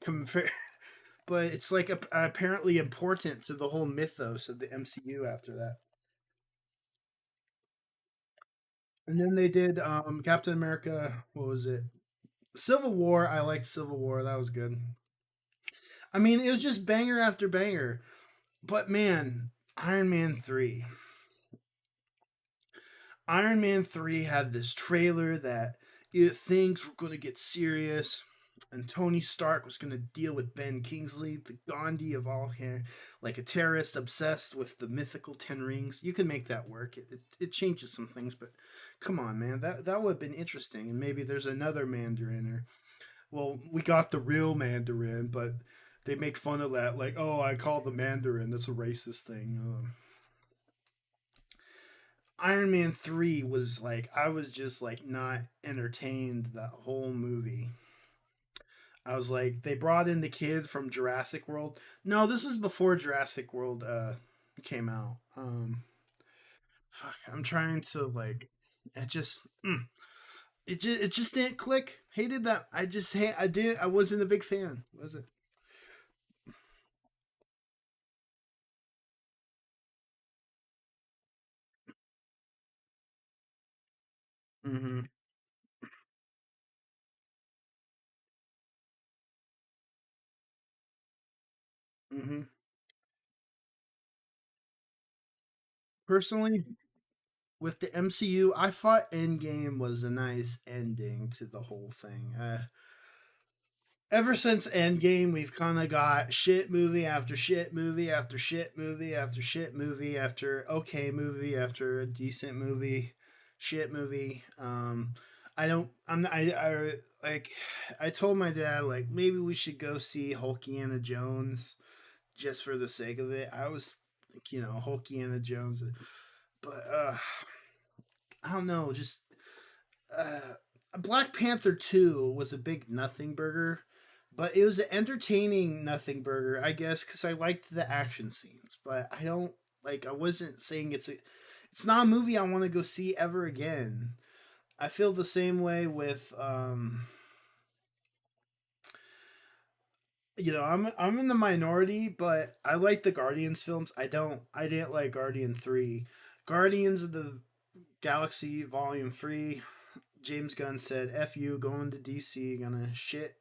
A: compared but it's like apparently important to the whole mythos of the MCU after that. And then they did Captain America. What was it? Civil War. I liked Civil War. That was good. I mean, it was just banger after banger. But man, Iron Man 3. Iron Man 3 had this trailer that things were going to get serious, and Tony Stark was going to deal with Ben Kingsley, the Gandhi of all hair, like a terrorist obsessed with the mythical Ten Rings. You can make that work. It changes some things, but come on, man. That would have been interesting. And maybe there's another Mandarin, or, well, we got the real Mandarin, but they make fun of that. Like, oh, I call the Mandarin. That's a racist thing. Iron Man 3 was like, I was just like not entertained that whole movie. I was like, they brought in the kid from Jurassic World. No, this was before Jurassic World came out. Fuck, I'm trying to like, it just it just didn't click. Hated that. I did I wasn't a big fan, was it? Mhm. Mhm. Personally, with the MCU, I thought Endgame was a nice ending to the whole thing. Ever since Endgame, we've kind of got shit movie after shit movie after shit movie after shit movie after okay movie after a decent movie, shit movie. I don't. I like. I told my dad like maybe we should go see Hulkiana Jones just for the sake of it. I was, Hulkiana Jones, but I don't know. Just uh, Black Panther 2 was a big nothing burger, but it was an entertaining nothing burger, I guess, because I liked the action scenes. But I don't like. I wasn't saying it's not a movie I want to go see ever again. I feel the same way with I'm in the minority, but I like the Guardians films. I didn't like Guardian 3. Guardians of the Galaxy Volume 3. James Gunn said, "F you, going to DC, gonna shit."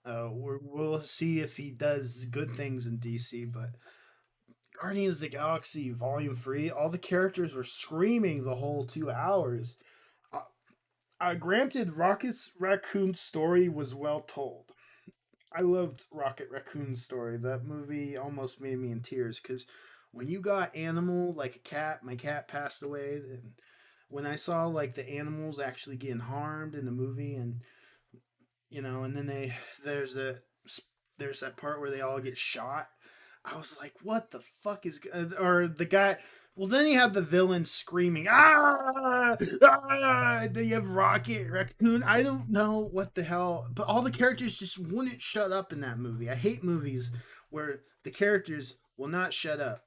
A: We'll see if he does good things in DC, but Guardians of the Galaxy Volume 3, all the characters were screaming the whole 2 hours. Uh, Granted, Rocket's Raccoon story was well told. I loved Rocket Raccoon's story. That movie almost made me in tears because when you got animal like a cat, my cat passed away, and when I saw like the animals actually getting harmed in the movie, and and then there's a there's that part where they all get shot. I was like, what the fuck is or the guy. Well, then you have the villain screaming, ah, ah! Then you have Rocket Raccoon. I don't know what the hell, but all the characters just wouldn't shut up in that movie. I hate movies where the characters will not shut up.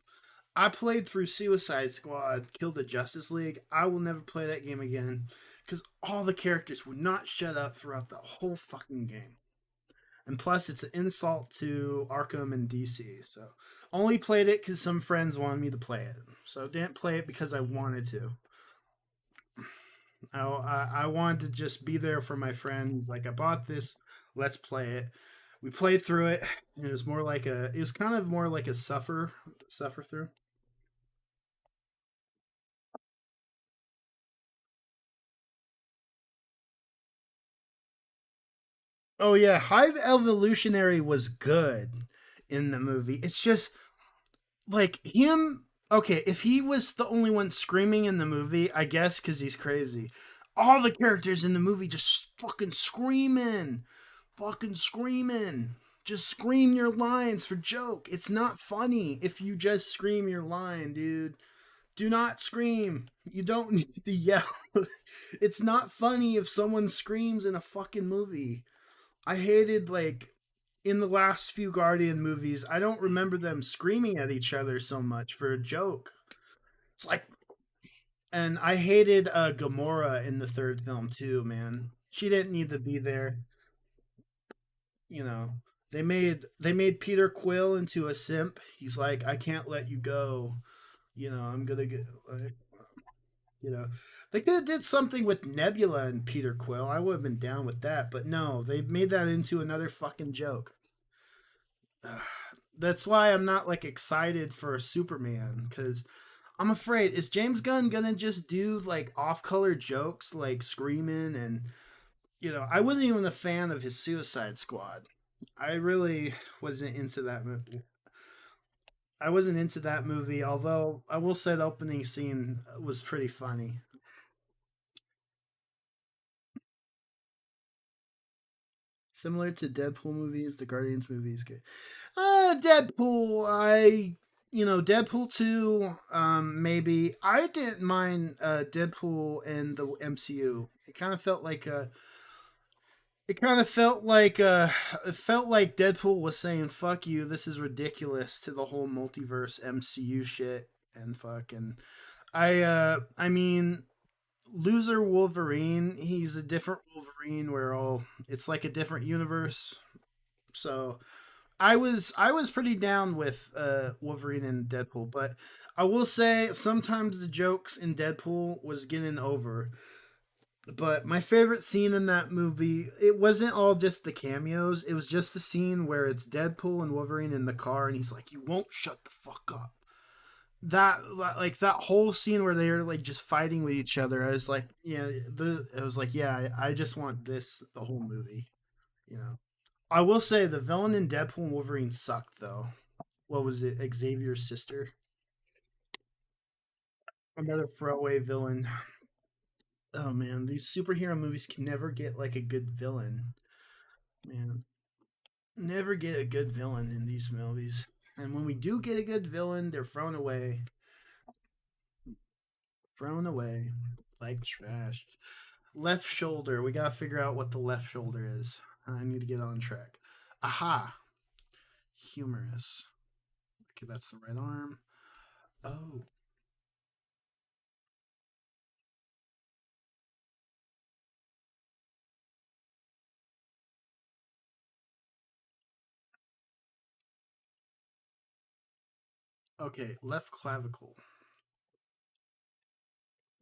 A: I played through Suicide Squad, Kill the Justice League. I will never play that game again because all the characters would not shut up throughout the whole fucking game. And plus, it's an insult to Arkham and DC. So, only played it because some friends wanted me to play it. So, didn't play it because I wanted to. I wanted to just be there for my friends. Like, I bought this, let's play it. We played through it. And it was more like it was kind of more like a suffer through. Oh yeah, Hive Evolutionary was good in the movie. It's just like him. Okay, if he was the only one screaming in the movie, I guess because he's crazy. All the characters in the movie just fucking screaming. Just scream your lines for joke. It's not funny if you just scream your line, dude. Do not scream. You don't need to yell. It's not funny if someone screams in a fucking movie. I hated like in the last few Guardian movies, I don't remember them screaming at each other so much for a joke. It's like, and I hated Gamora in the third film too, man. She didn't need to be there. You know, they made Peter Quill into a simp. He's like, I can't let you go. I'm gonna get like. You know, they could have did something with Nebula and Peter Quill. I would have been down with that, but no, they made that into another fucking joke. That's why I'm not like excited for a Superman because I'm afraid is James Gunn gonna just do like off-color jokes like screaming and I wasn't even a fan of his Suicide Squad. I really wasn't into that movie. I wasn't into that movie, although I will say the opening scene was pretty funny. Similar to Deadpool movies, the Guardians movies get Deadpool, Deadpool 2, maybe. I didn't mind Deadpool in the MCU. It kind of felt like it felt like Deadpool was saying "fuck you, this is ridiculous" to the whole multiverse MCU shit and fucking I mean loser Wolverine, he's a different Wolverine where all it's like a different universe. So I was pretty down with Wolverine and Deadpool, but I will say sometimes the jokes in Deadpool was getting over. But my favorite scene in that movie, it wasn't all just the cameos. It was just the scene where it's Deadpool and Wolverine in the car, and he's like, "You won't shut the fuck up." That whole scene where they're like just fighting with each other. I was like, yeah, I was like, yeah, I just want this the whole movie. You know, I will say the villain in Deadpool and Wolverine sucked though. What was it? Xavier's sister, another throwaway villain. Oh man, these superhero movies can never get like a good villain. Man, never get a good villain in these movies. And when we do get a good villain, they're thrown away like trash. Left shoulder. We gotta figure out what the left shoulder is. I need to get on track. Aha. Humorous. Okay, that's the right arm. Oh. Okay, left clavicle.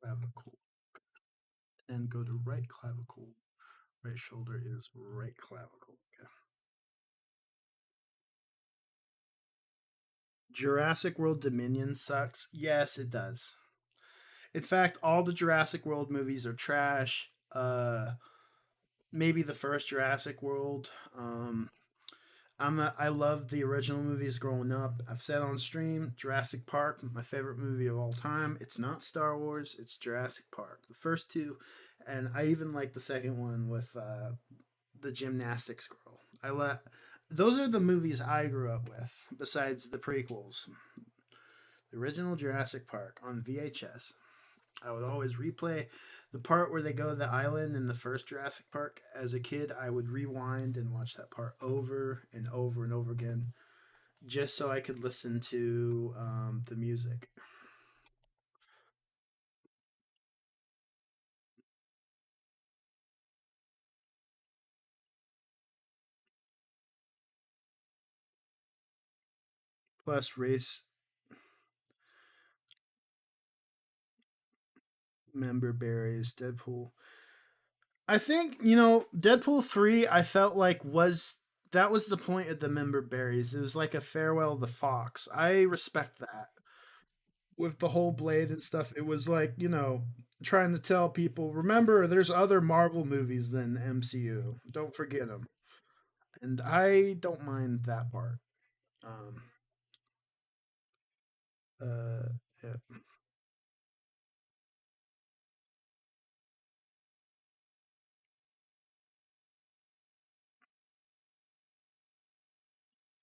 A: Clavicle. And go to right clavicle. Right shoulder is right clavicle. Okay. Jurassic World Dominion sucks. Yes, it does. In fact, all the Jurassic World movies are trash. Maybe the first Jurassic World. I love the original movies growing up. I've said on stream, Jurassic Park, my favorite movie of all time. It's not Star Wars, it's Jurassic Park. The first two, and I even like the second one with the gymnastics girl. Those are the movies I grew up with. Besides the prequels, the original Jurassic Park on VHS. I would always replay the part where they go to the island in the first Jurassic Park. As a kid, I would rewind and watch that part over and over and over again just so I could listen to the music. Plus, race member berries, Deadpool. I think, Deadpool 3, I felt like that was the point of the member berries. It was like a farewell to Fox. I respect that. With the whole blade and stuff, it was like, trying to tell people, remember, there's other Marvel movies than the MCU. Don't forget them. And I don't mind that part. Um, uh, yeah.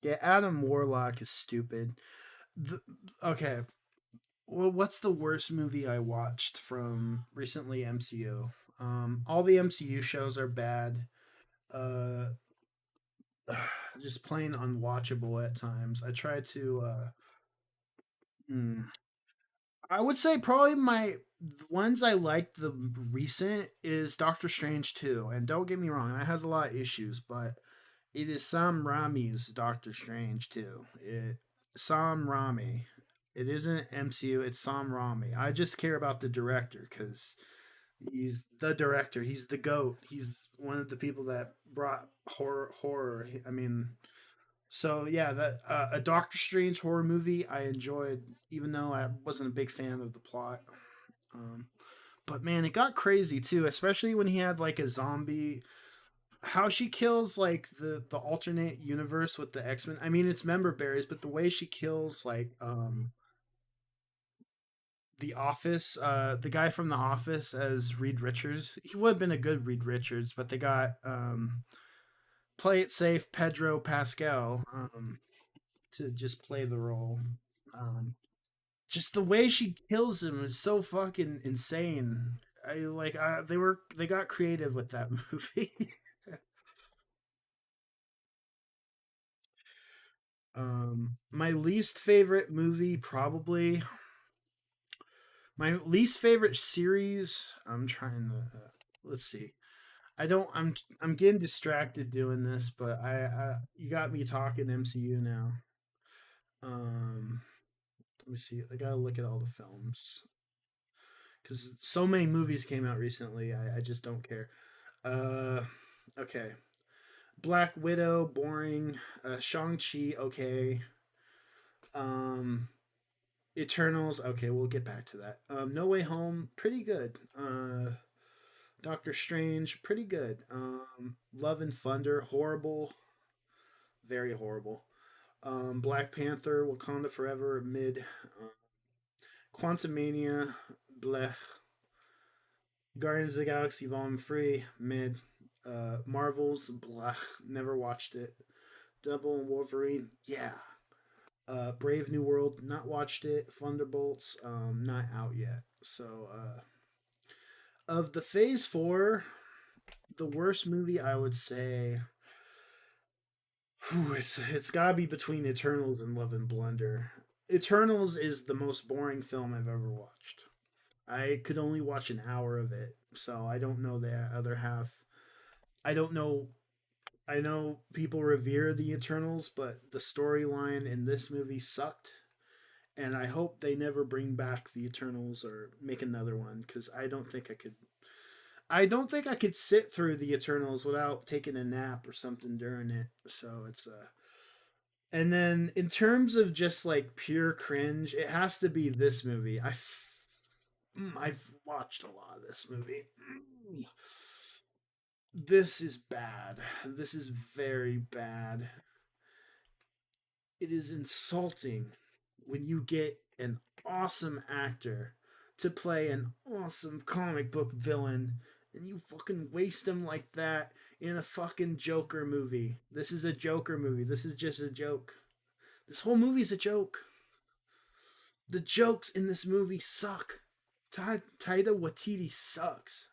A: Yeah, Adam Warlock is stupid. The, okay, well, what's the worst movie I watched from recently MCU? All the MCU shows are bad. Uh, just plain unwatchable at times. I try to. Hmm. I would say probably the ones I liked the recent is Doctor Strange 2. And don't get me wrong, that has a lot of issues, but it is Sam Raimi's Doctor Strange 2. Sam Raimi. It isn't MCU. It's Sam Raimi. I just care about the director because he's the director. He's the goat. He's one of the people that brought horror. I mean, so yeah, that a Doctor Strange horror movie I enjoyed, even though I wasn't a big fan of the plot. Um, but man, it got crazy too, especially when he had like a zombie. How she kills like the alternate universe with the X Men. I mean, it's member berries, but the way she kills like the Office, the guy from The Office as Reed Richards. He would have been a good Reed Richards, but they got play it safe Pedro Pascal to just play the role. Um, just the way she kills him is so fucking insane. They got creative with that movie. My least favorite movie probably my least favorite series. I'm trying to let's see. I don't. I'm getting distracted doing this, but I you got me talking MCU now. Um, Let me see. I gotta look at all the films because so many movies came out recently. I just don't care. Uh, okay. Black Widow, boring. Shang Chi, okay. Um, Eternals, okay. We'll get back to that. No Way Home, pretty good. Doctor Strange, pretty good. Love and Thunder, horrible, very horrible. Black Panther, Wakanda Forever, mid. Quantumania, blech. Guardians of the Galaxy Volume 3, mid. Marvels, blech. Never watched it. Double and Wolverine, yeah. Brave New World, not watched it. Thunderbolts, not out yet. So, of the Phase 4, the worst movie I would say. Whew, it's gotta be between Eternals and Love and Blunder. Eternals is the most boring film I've ever watched. I could only watch an hour of it, so I don't know the other half. I don't know. I know people revere the Eternals, but the storyline in this movie sucked, and I hope they never bring back the Eternals or make another one because I don't think I could. I don't think I could sit through the Eternals without taking a nap or something during it. So it's and then in terms of just like pure cringe, it has to be this movie. I've watched a lot of this movie. This is bad. This is very bad. It is insulting when you get an awesome actor to play an awesome comic book villain and you fucking waste him like that in a fucking Joker movie. This is a Joker movie. This is just a joke. This whole movie's a joke. The jokes in this movie suck. Taika Waititi sucks.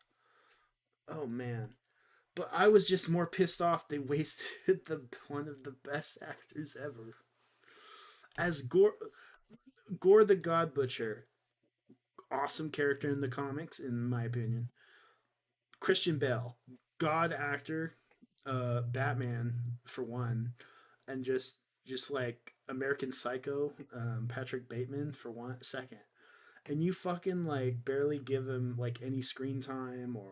A: Oh man. But I was just more pissed off they wasted the one of the best actors ever. As Gore the God Butcher, awesome character in the comics, in my opinion. Christian Bale, God actor, Batman for one, and just like American Psycho, Patrick Bateman for one second. And you fucking like barely give him like any screen time or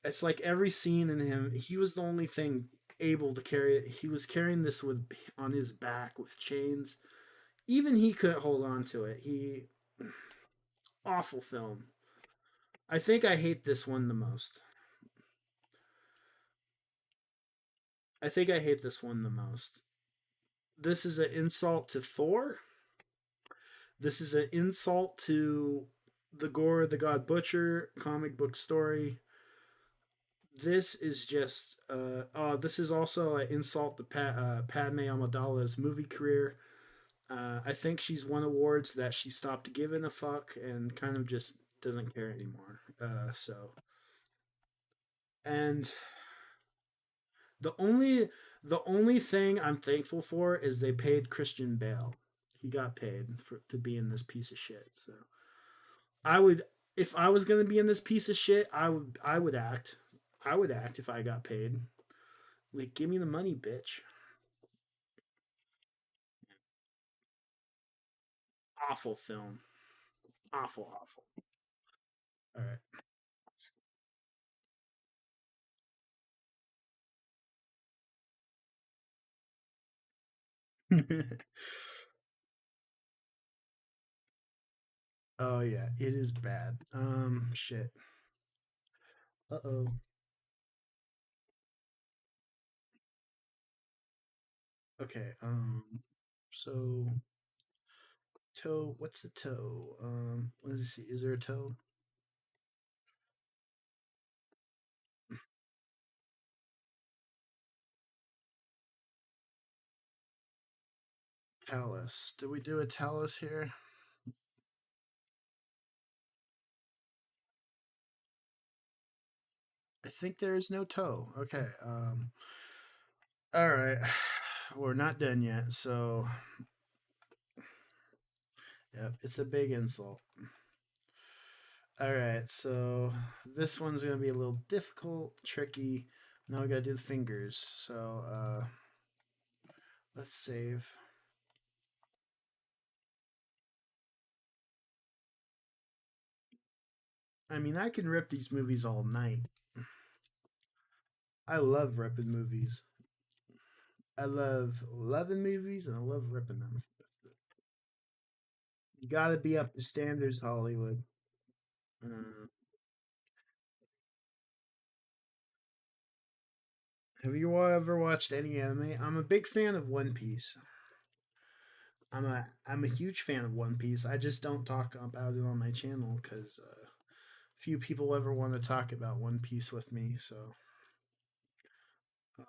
A: it's like every scene in him, he was the only thing able to carry it. He was carrying this with on his back with chains. Even he couldn't hold on to it. He awful film. I think I hate this one the most. I think I hate this one the most. This is an insult to Thor. This is an insult to the Gore the God Butcher comic book story. This is just this is also an insult to Padme Amidala's movie career. I think she's won awards that she stopped giving a fuck and kind of just doesn't care anymore. And the only the only thing I'm thankful for is they paid Christian Bale. He got paid for to be in this piece of shit. So I would if I was gonna be in this piece of shit, I would act. I would act if I got paid. Like, give me the money, bitch. Awful film. Awful, awful. All right. Oh yeah, it is bad. Shit. Uh-oh. Okay, so toe, what's the toe? Let's see, is there a toe? Talus. Did we do a talus here? I think there is no toe. Okay, all right. We're not done yet, so yep, it's a big insult. All right, so this one's gonna be a little difficult, tricky. Now we gotta do the fingers. So let's save. I mean, I can rip these movies all night. I love ripping movies. I love loving movies and I love ripping them. You gotta be up to standards, Hollywood. Uh, have you ever watched any anime? I'm a big fan of One Piece. I'm a huge fan of One Piece. I just don't talk about it on my channel because few people ever want to talk about One Piece with me. So uh,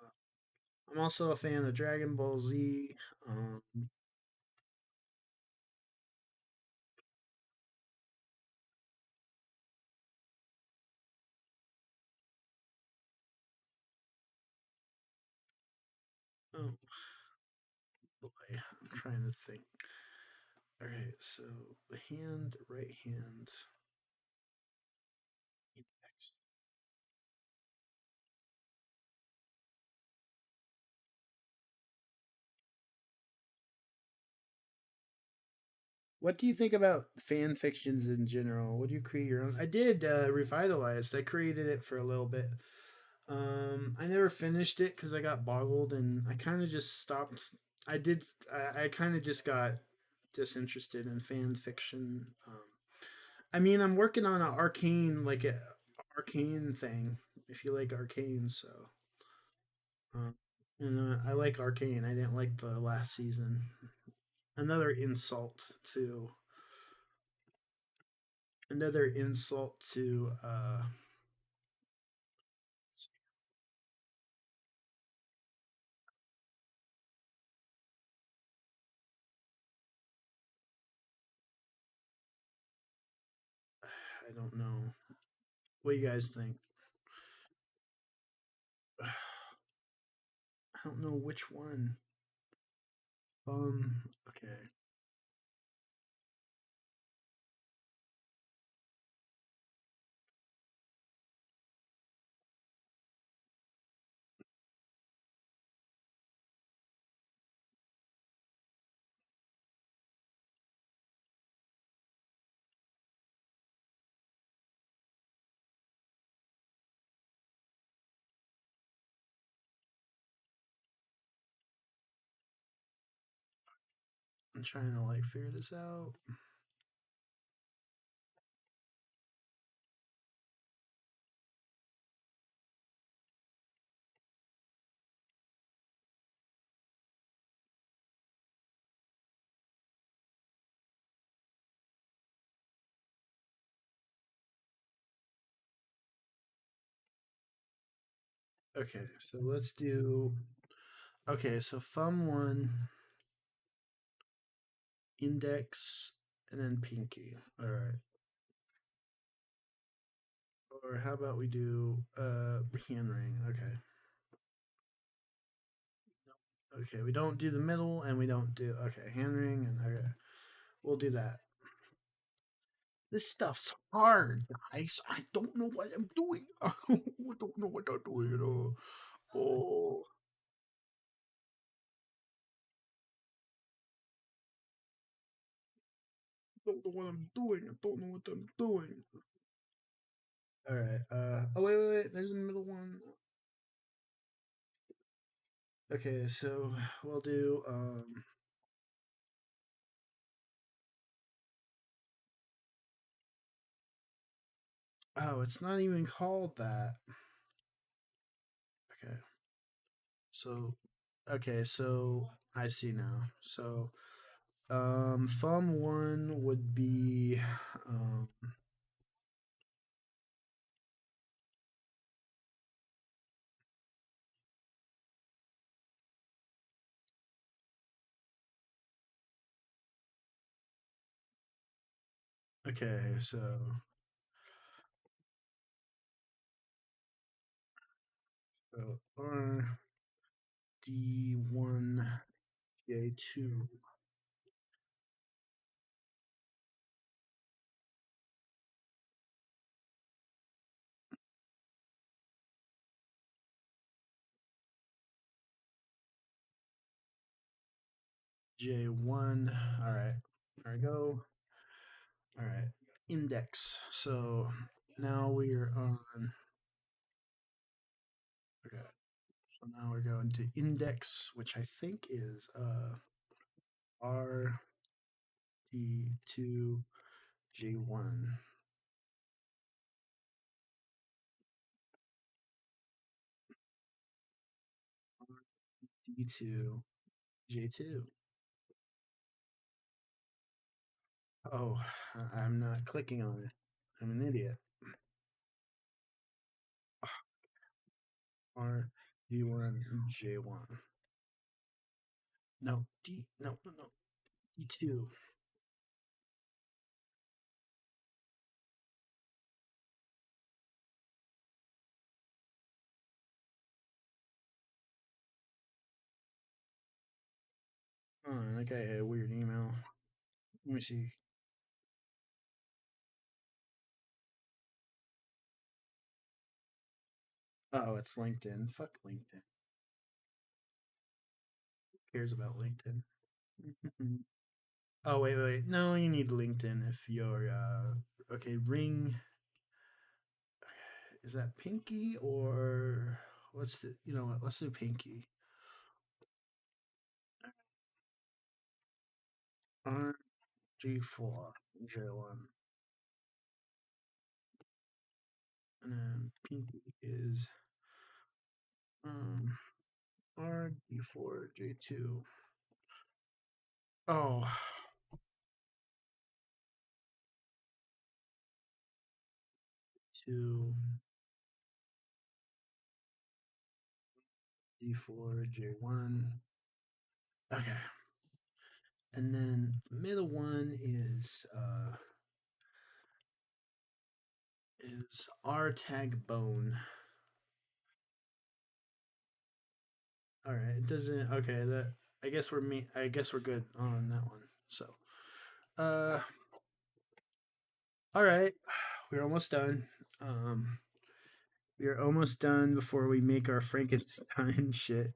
A: I'm also a fan of Dragon Ball Z. Um, oh boy, I'm trying to think. All right, so the hand, right hand, index. What do you think about fan fictions in general? Would you create your own? I did Revitalized. I created it for a little bit. I never finished it because I got boggled and I kind of just stopped. I did. I kind of just got disinterested in fan fiction. I mean, I'm working on an arcane, like a arcane thing. If you like arcane, so uh, I like arcane. I didn't like the last season. Another insult to another insult to I don't know. What do you guys think? I don't know which one. Okay. I'm trying to like figure this out. Okay, so let's do. Okay, so thumb one, index, and then pinky. All right. Or how about we do hand ring? Okay. Okay, we don't do the middle, and we don't do okay hand ring, and okay, we'll do that. This stuff's hard, guys. I don't know what I'm doing. I don't know what I'm doing at all. Oh, don't know what I'm doing. I don't know what I'm doing. All right. Oh wait. There's a middle one. Okay, so we'll do oh, it's not even called that. Okay. So I see now. So thumb one would be um okay, so R D1 J2. J1. All right. There we go. All right. Index. So now we're on. Okay. So now we're going to index, which I think is R D2 J1. D2 J2. Oh, I'm not clicking on it. I'm an idiot. R D1 J1. No, no. D2. Oh, that guy had a weird email. Let me see. Oh, it's LinkedIn. Fuck LinkedIn. Who cares about LinkedIn? Oh, wait. No, you need LinkedIn if you're okay, ring. Is that Pinky or what's the you know what? Let's do Pinky. RG4 J1. And then Pinky is um RG4 J2. Oh, two D4 J1. Okay. And then middle one is R tag bone. All right, it doesn't. Okay, that I guess I guess we're good on that one. So, uh, all right, we're almost done. Um, we're almost done before we make our Frankenstein shit.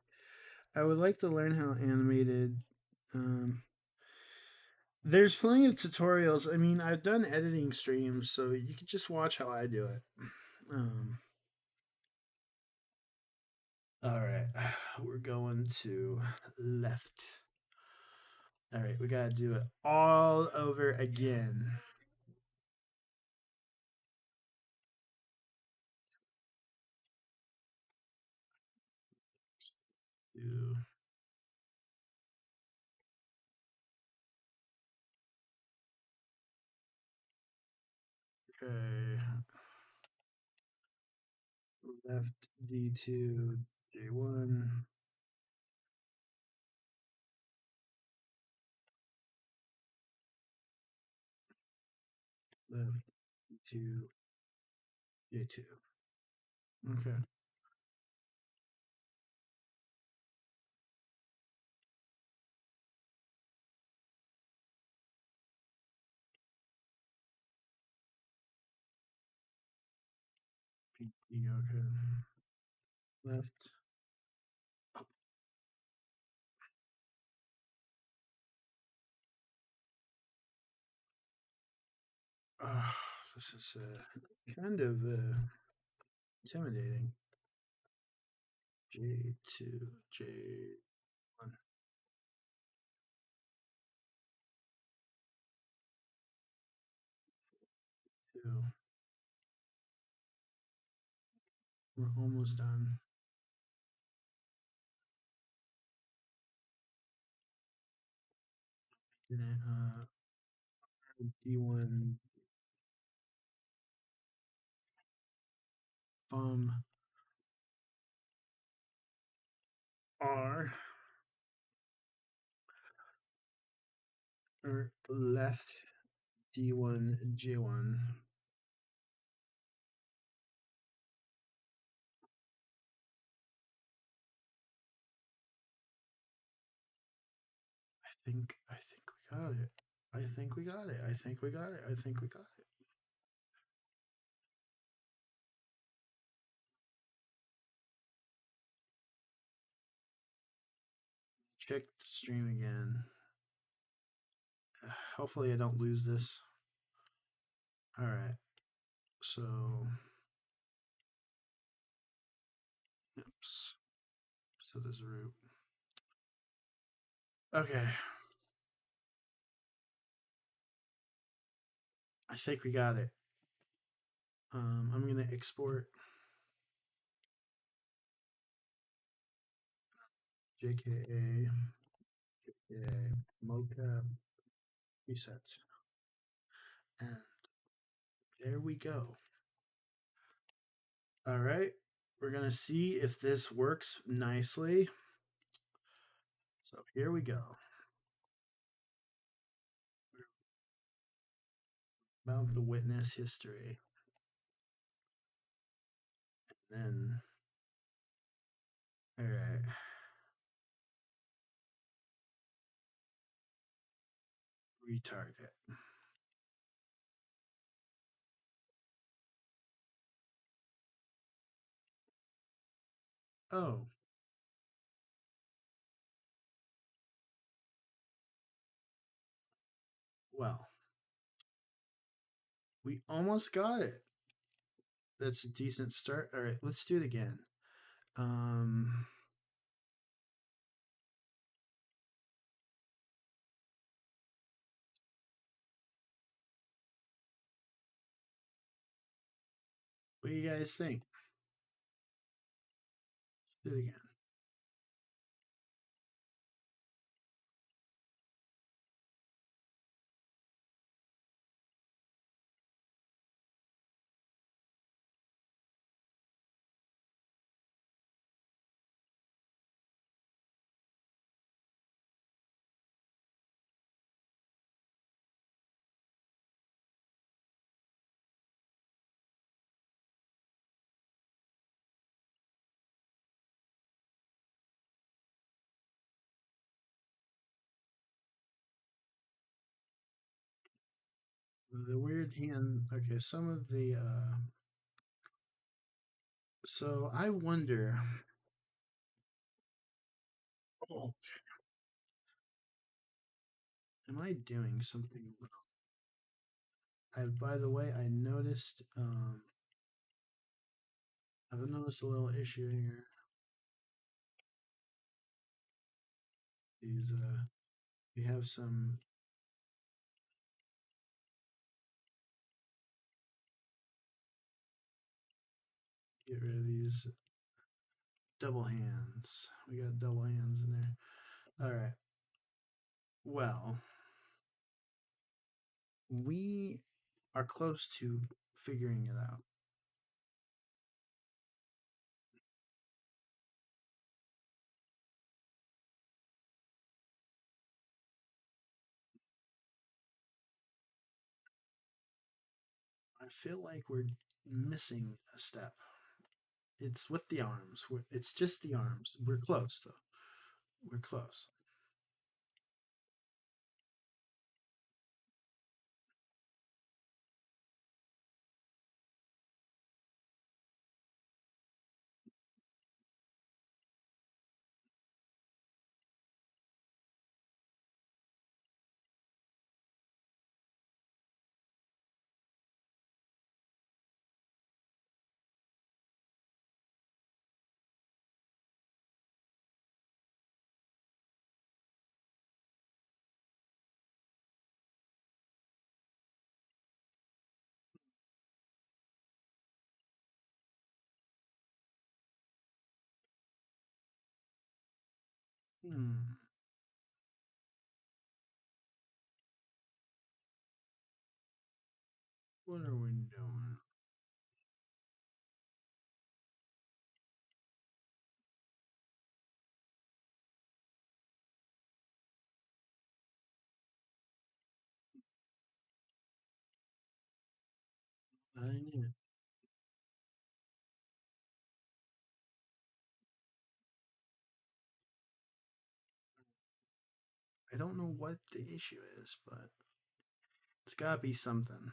A: I would like to learn how animated. Um, there's plenty of tutorials. I mean, I've done editing streams, so you can just watch how I do it. Um, all right, we're going to left. All right, we gotta do it all over again. Do okay. Left D2 J1. Left D2 J2. Okay. Okay. Left. This is kind of intimidating. J2, J1. Two. We're almost done. D1 R or left D1 J1. I think we got it. I think we got it. I think we got it. I think we got it. Check the stream again. Hopefully I don't lose this. All right. So, oops. So there's root. Okay. I think we got it. I'm gonna export JKA, JKA, Mocap, presets, and there we go. All right, we're gonna see if this works nicely. So here we go. About the witness history. And then, all right. Retarget. Oh. Well, we almost got it. That's a decent start. All right, let's do it again. What do you guys think? Let's do it again. The weird hand. Okay, some of the. So I wonder. Oh, am I doing something wrong? By the way, I noticed. I've noticed a little issue here. These. We have some. Get rid of these double hands. We got double hands in there. All right. Well, we are close to figuring it out. I feel like we're missing a step. It's with the arms. It's just the arms. We're close, though. We're close. Hmm. What are we doing? I I don't know what the issue is, but it's gotta be something.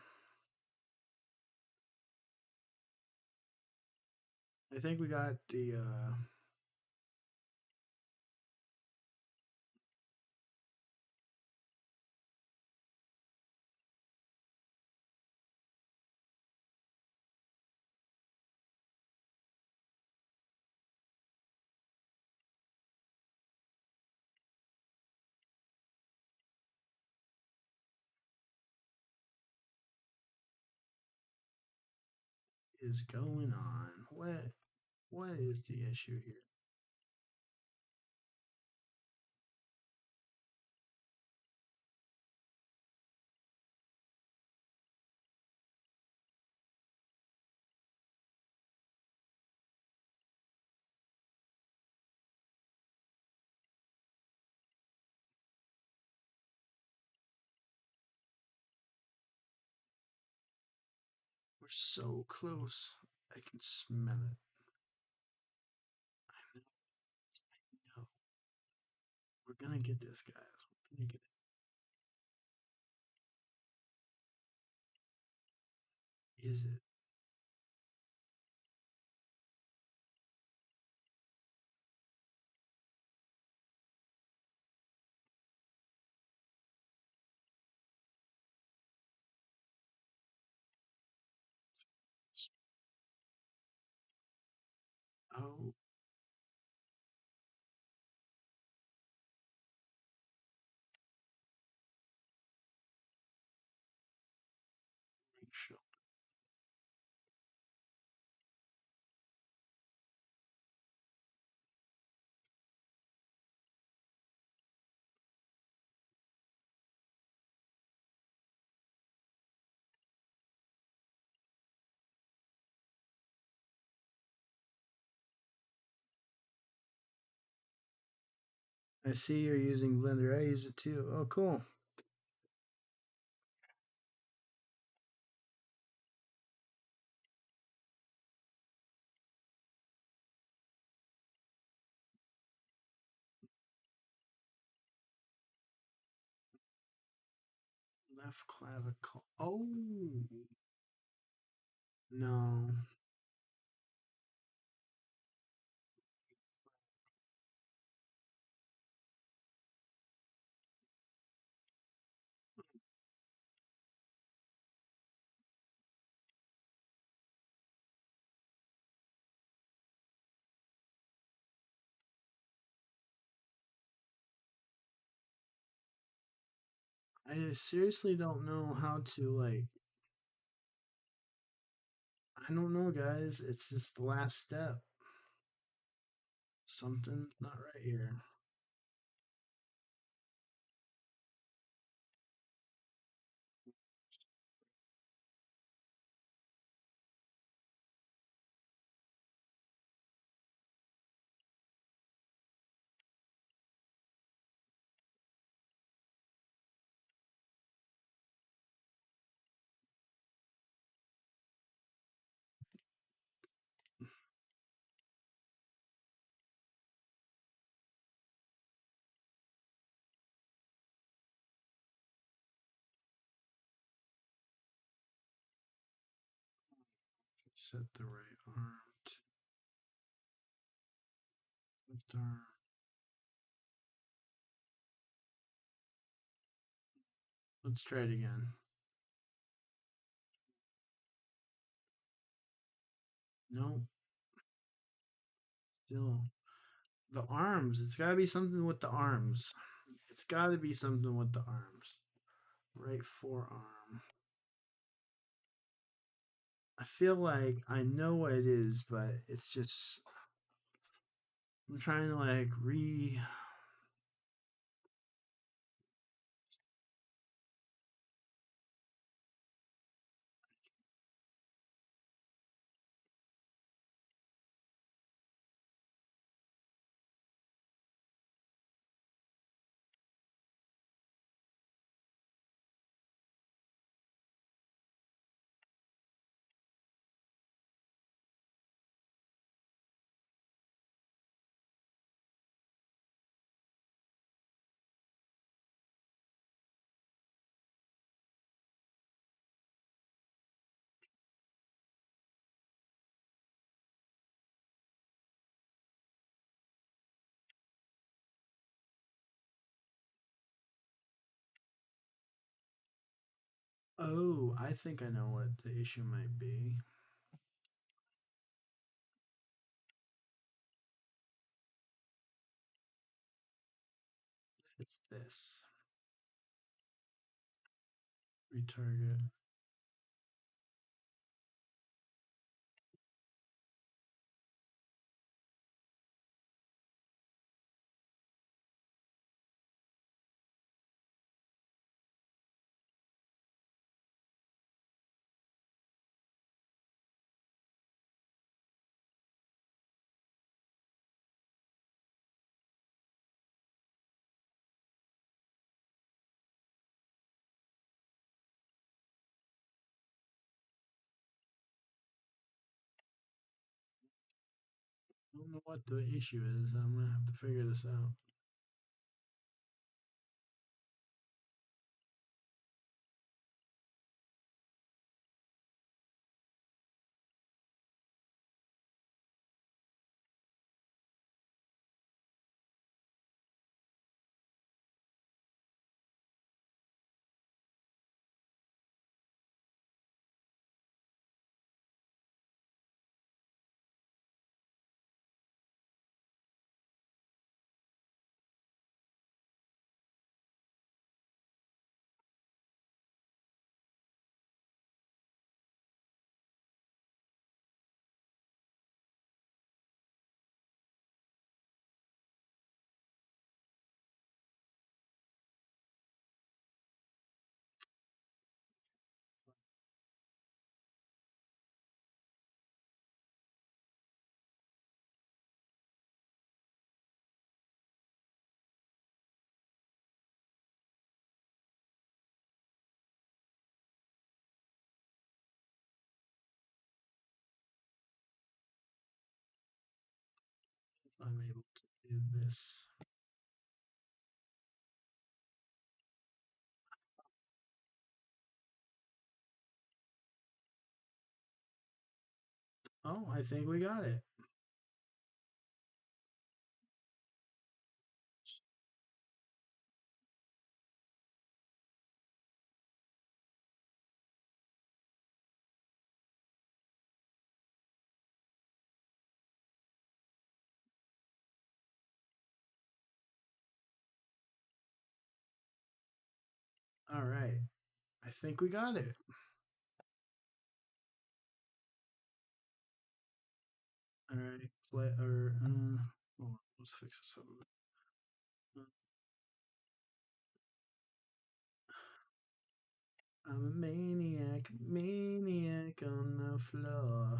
A: I think we got the is going on. What is the issue here? We're so close. I can smell it. No, we're gonna get this, guys. We're gonna get it. Is it? Oh, make sure. I see you're using Blender. I use it too. Oh, cool. Left clavicle. Oh, no. I seriously don't know how to, like, I don't know, guys. It's just the last step. Something's not right here. Set the right arm to left arm. Let's try it again. No, still. The arms. It's got to be something with the arms. It's got to be something with the arms. Right forearm. I feel like I know what it is, but it's just I'm trying to like Oh, I think I know what the issue might be. It's this. Retarget. I don't know what the issue is. I'm gonna have to figure this out. If I'm able to do this. Oh, I think we got it. All right. I think we got it. All right. Play or hold on, let's fix this up. I'm a maniac, maniac on the floor.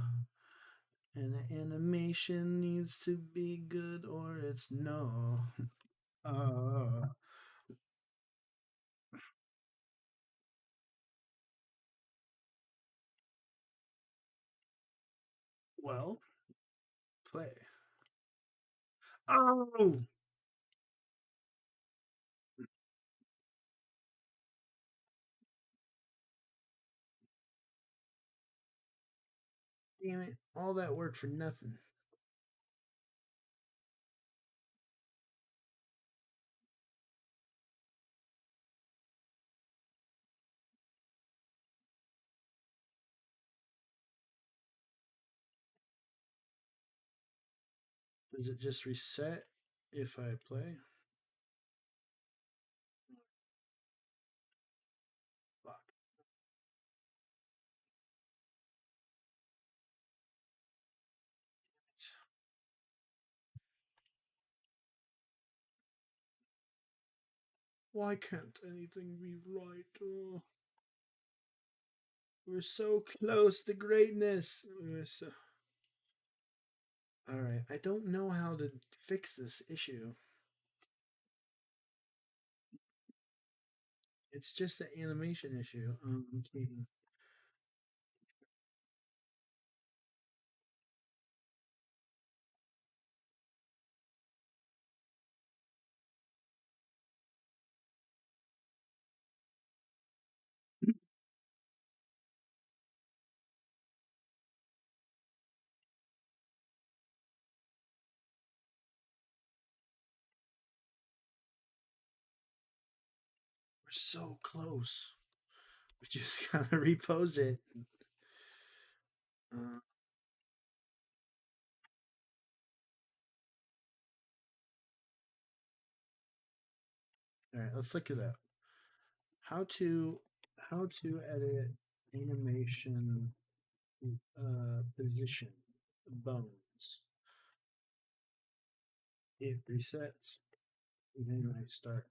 A: And the animation needs to be good or it's no. Uh, well, play. Oh, damn it. All that work for nothing. Does it just reset if I play? Fuck. Why can't anything be right? Oh, we're so close to greatness. We're so... All right. I don't know how to fix this issue. It's just an animation issue. I'm kidding. We're so close. We just gotta repose it. Uh, all right, let's look it up. How to edit animation position bones. It resets. And then I start.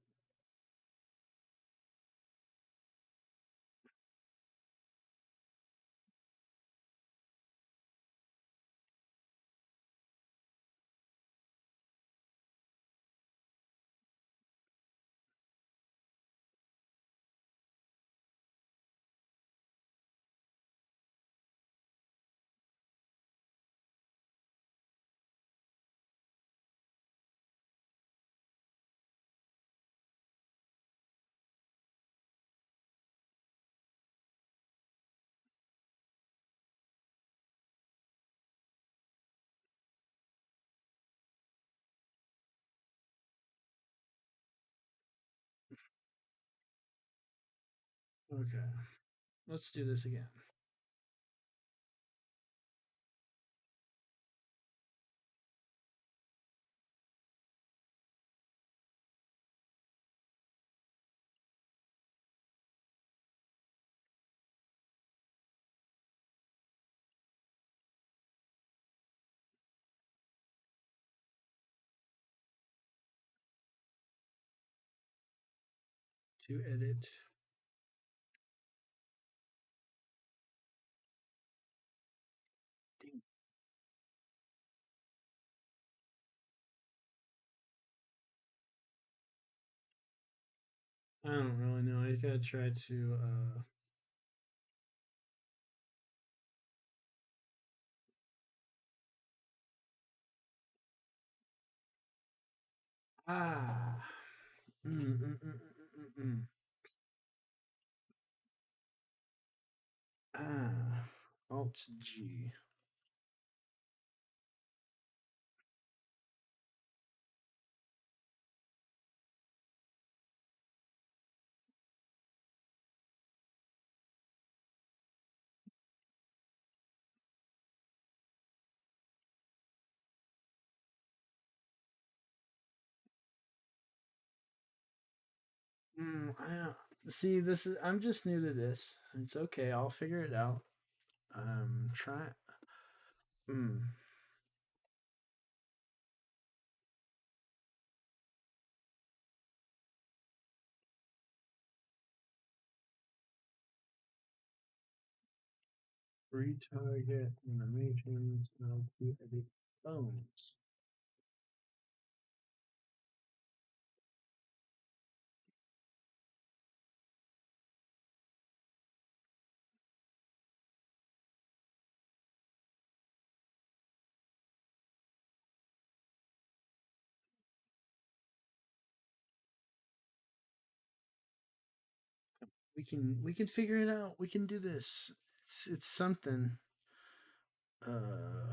A: Okay, let's do this again. To edit. I don't really know. I gotta try to. Ah. Mm, mm, mm, mm, mm. Ah. Alt G. See, this is. I'm just new to this. It's okay. I'll figure it out. Try. Mm. Retarget animations. Now to edit bones. We can figure it out. We can do this. It's something. Uh.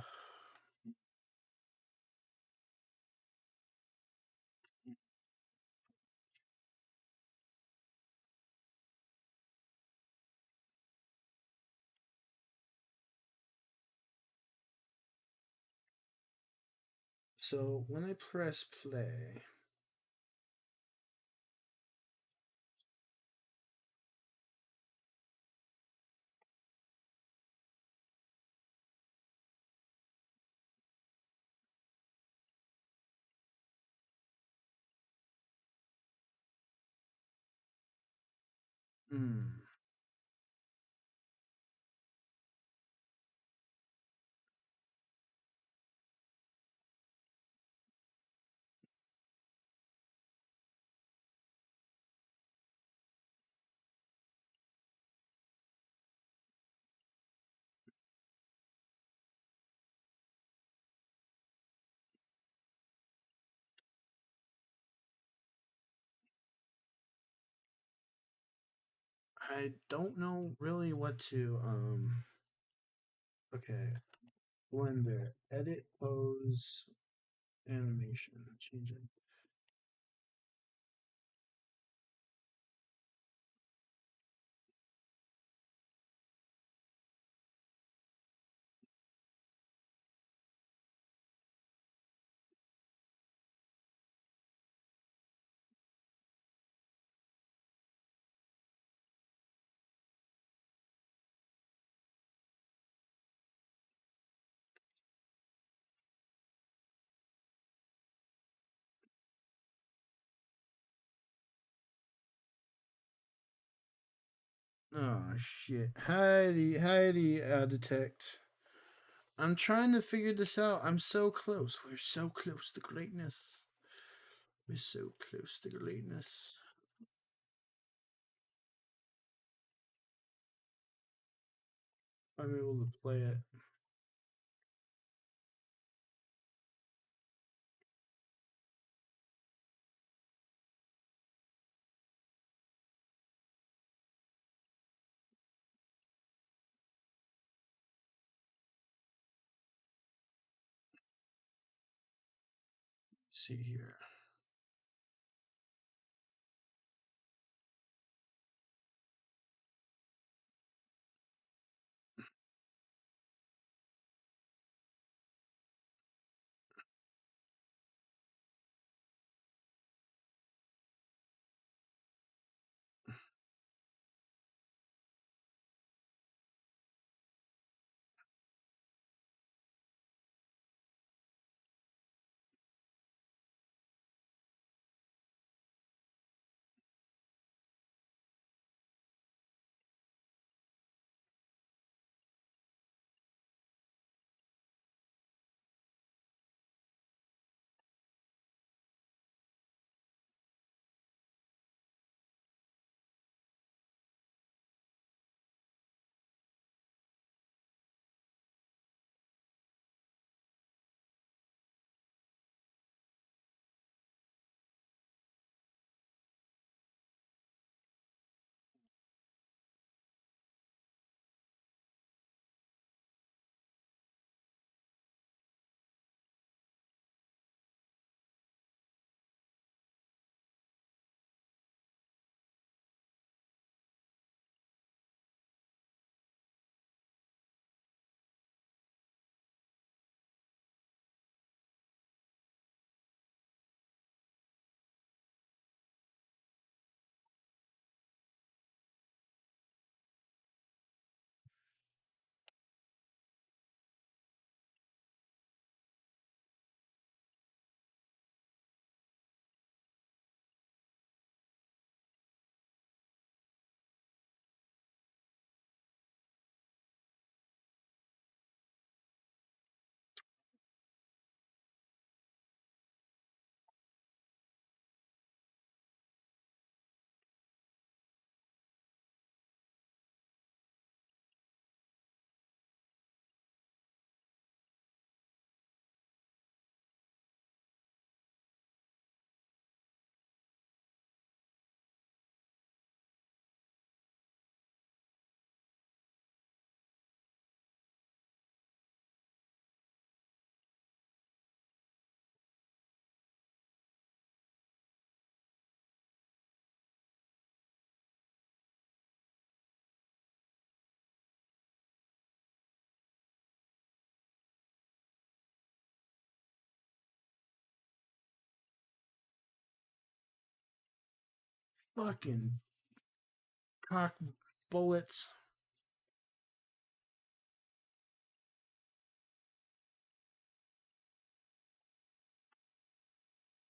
A: So when I press play. Hmm. I don't know really what to okay. Blender. Edit pose animation. Change it. Oh shit. Heidi, detect. I'm trying to figure this out. I'm so close. We're so close to greatness. We're so close to greatness. I'm able to play it. Let's see here. Fucking cock bullets.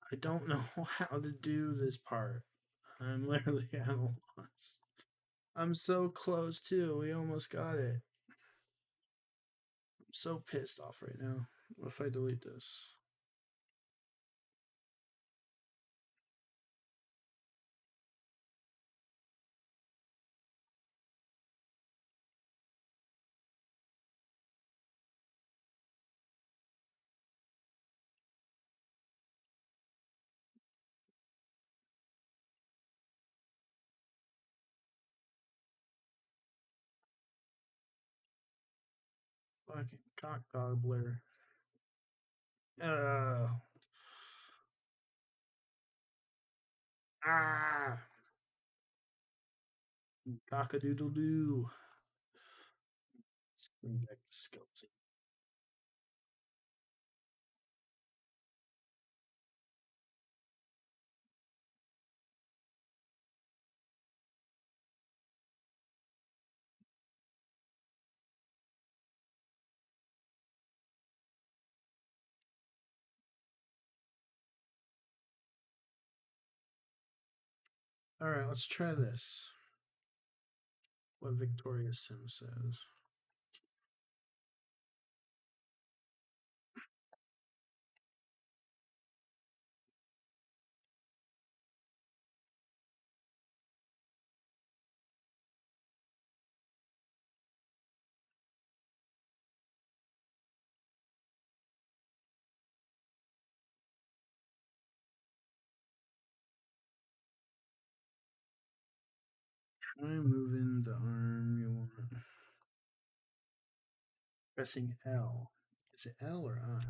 A: I don't know how to do this part. I'm literally at a loss. I'm so close too. We almost got it. I'm so pissed off right now. What if I delete this? Fucking cock gobbler. Uh, ah, cock a doodle doo. Bring back the skeleton. All right, let's try this. what Victoria Sim says. Try moving the arm you want. Pressing L. Is it L or I?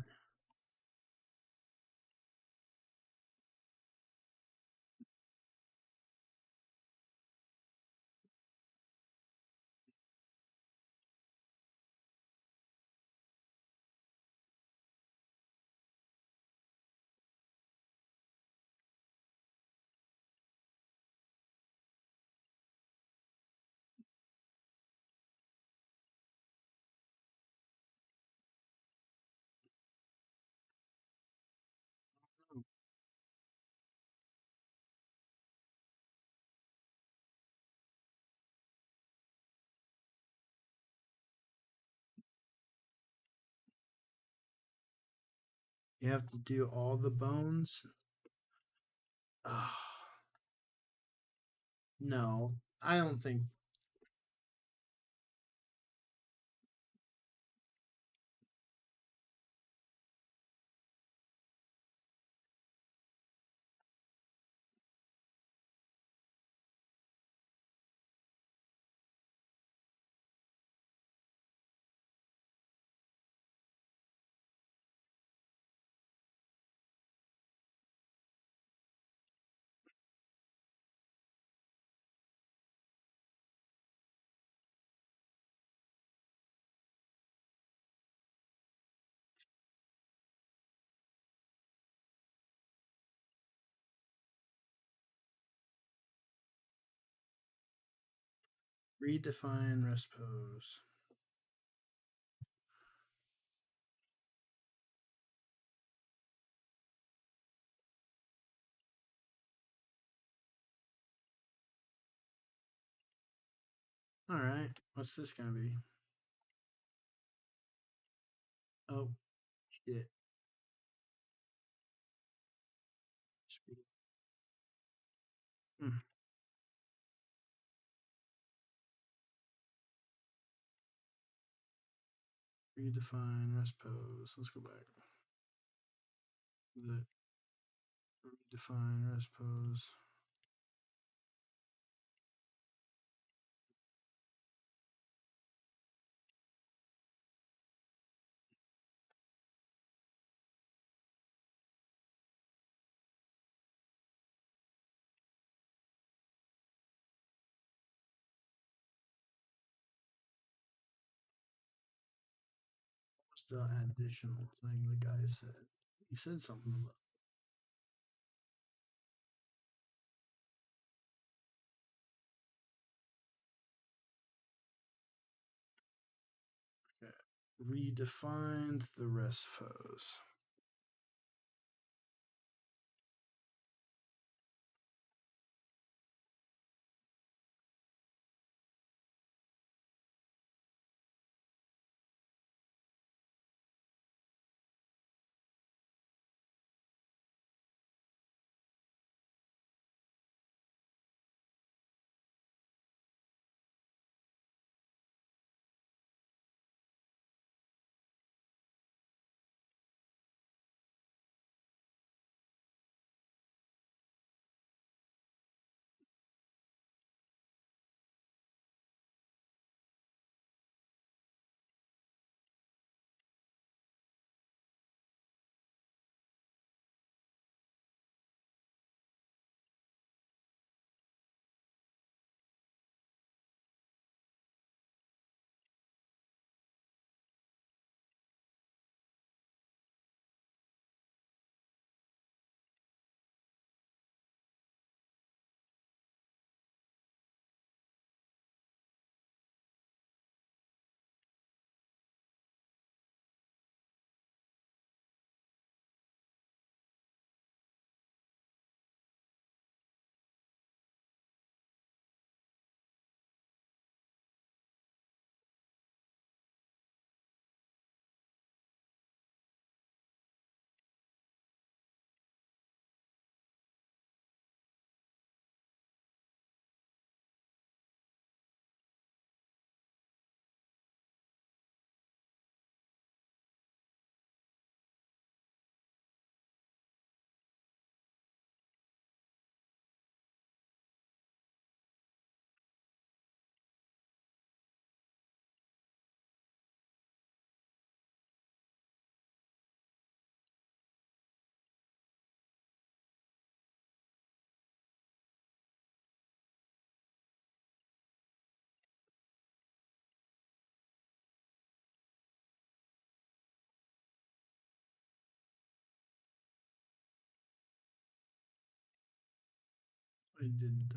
A: You have to do all the bones. No, I don't think. Redefine rest pose. All right, what's this gonna be? Oh, shit. Hmm. Redefine rest pose. Let's go back. The redefine rest pose. What's the additional thing the guy said? He said something about. Okay. Redefined the rest pose. I didn't.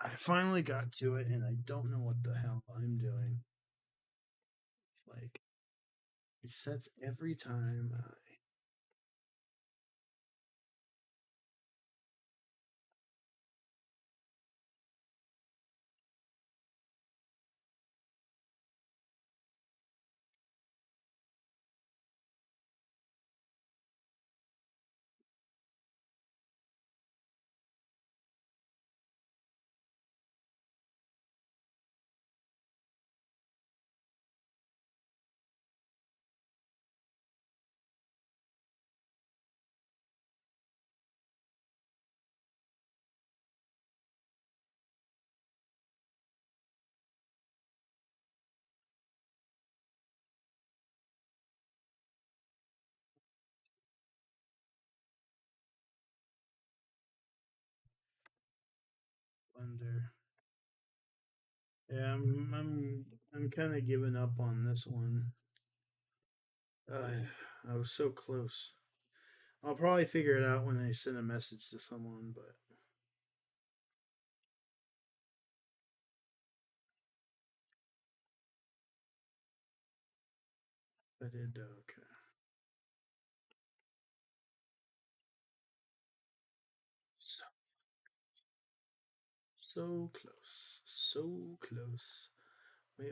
A: I finally got to it, and I don't know what the hell I'm doing. Like, resets every time I. Blender. Yeah, I'm kind of giving up on this one. I was so close. I'll probably figure it out when I send a message to someone, but I did okay. So so close, so close. Wait.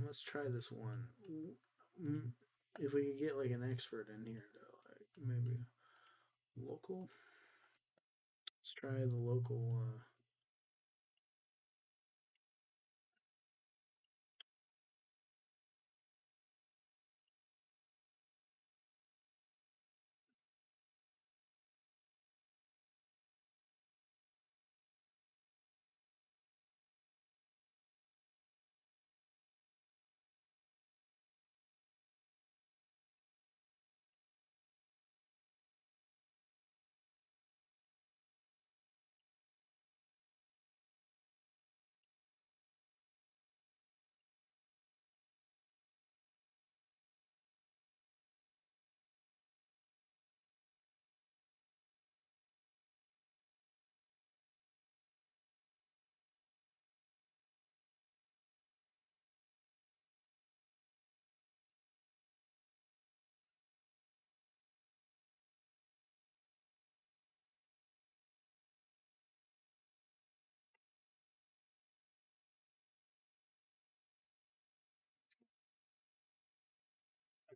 A: Let's try this one. Mm, If we could get like an expert in here, though, like maybe local. Let's try the local.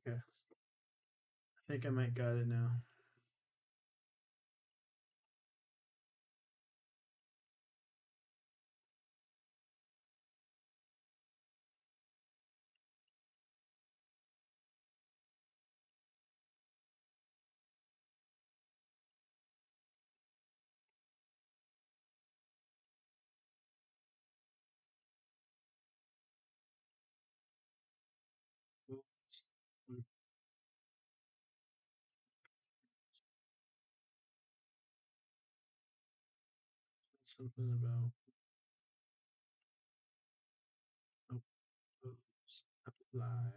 A: Okay, I think I might got it now. Something about oops, apply.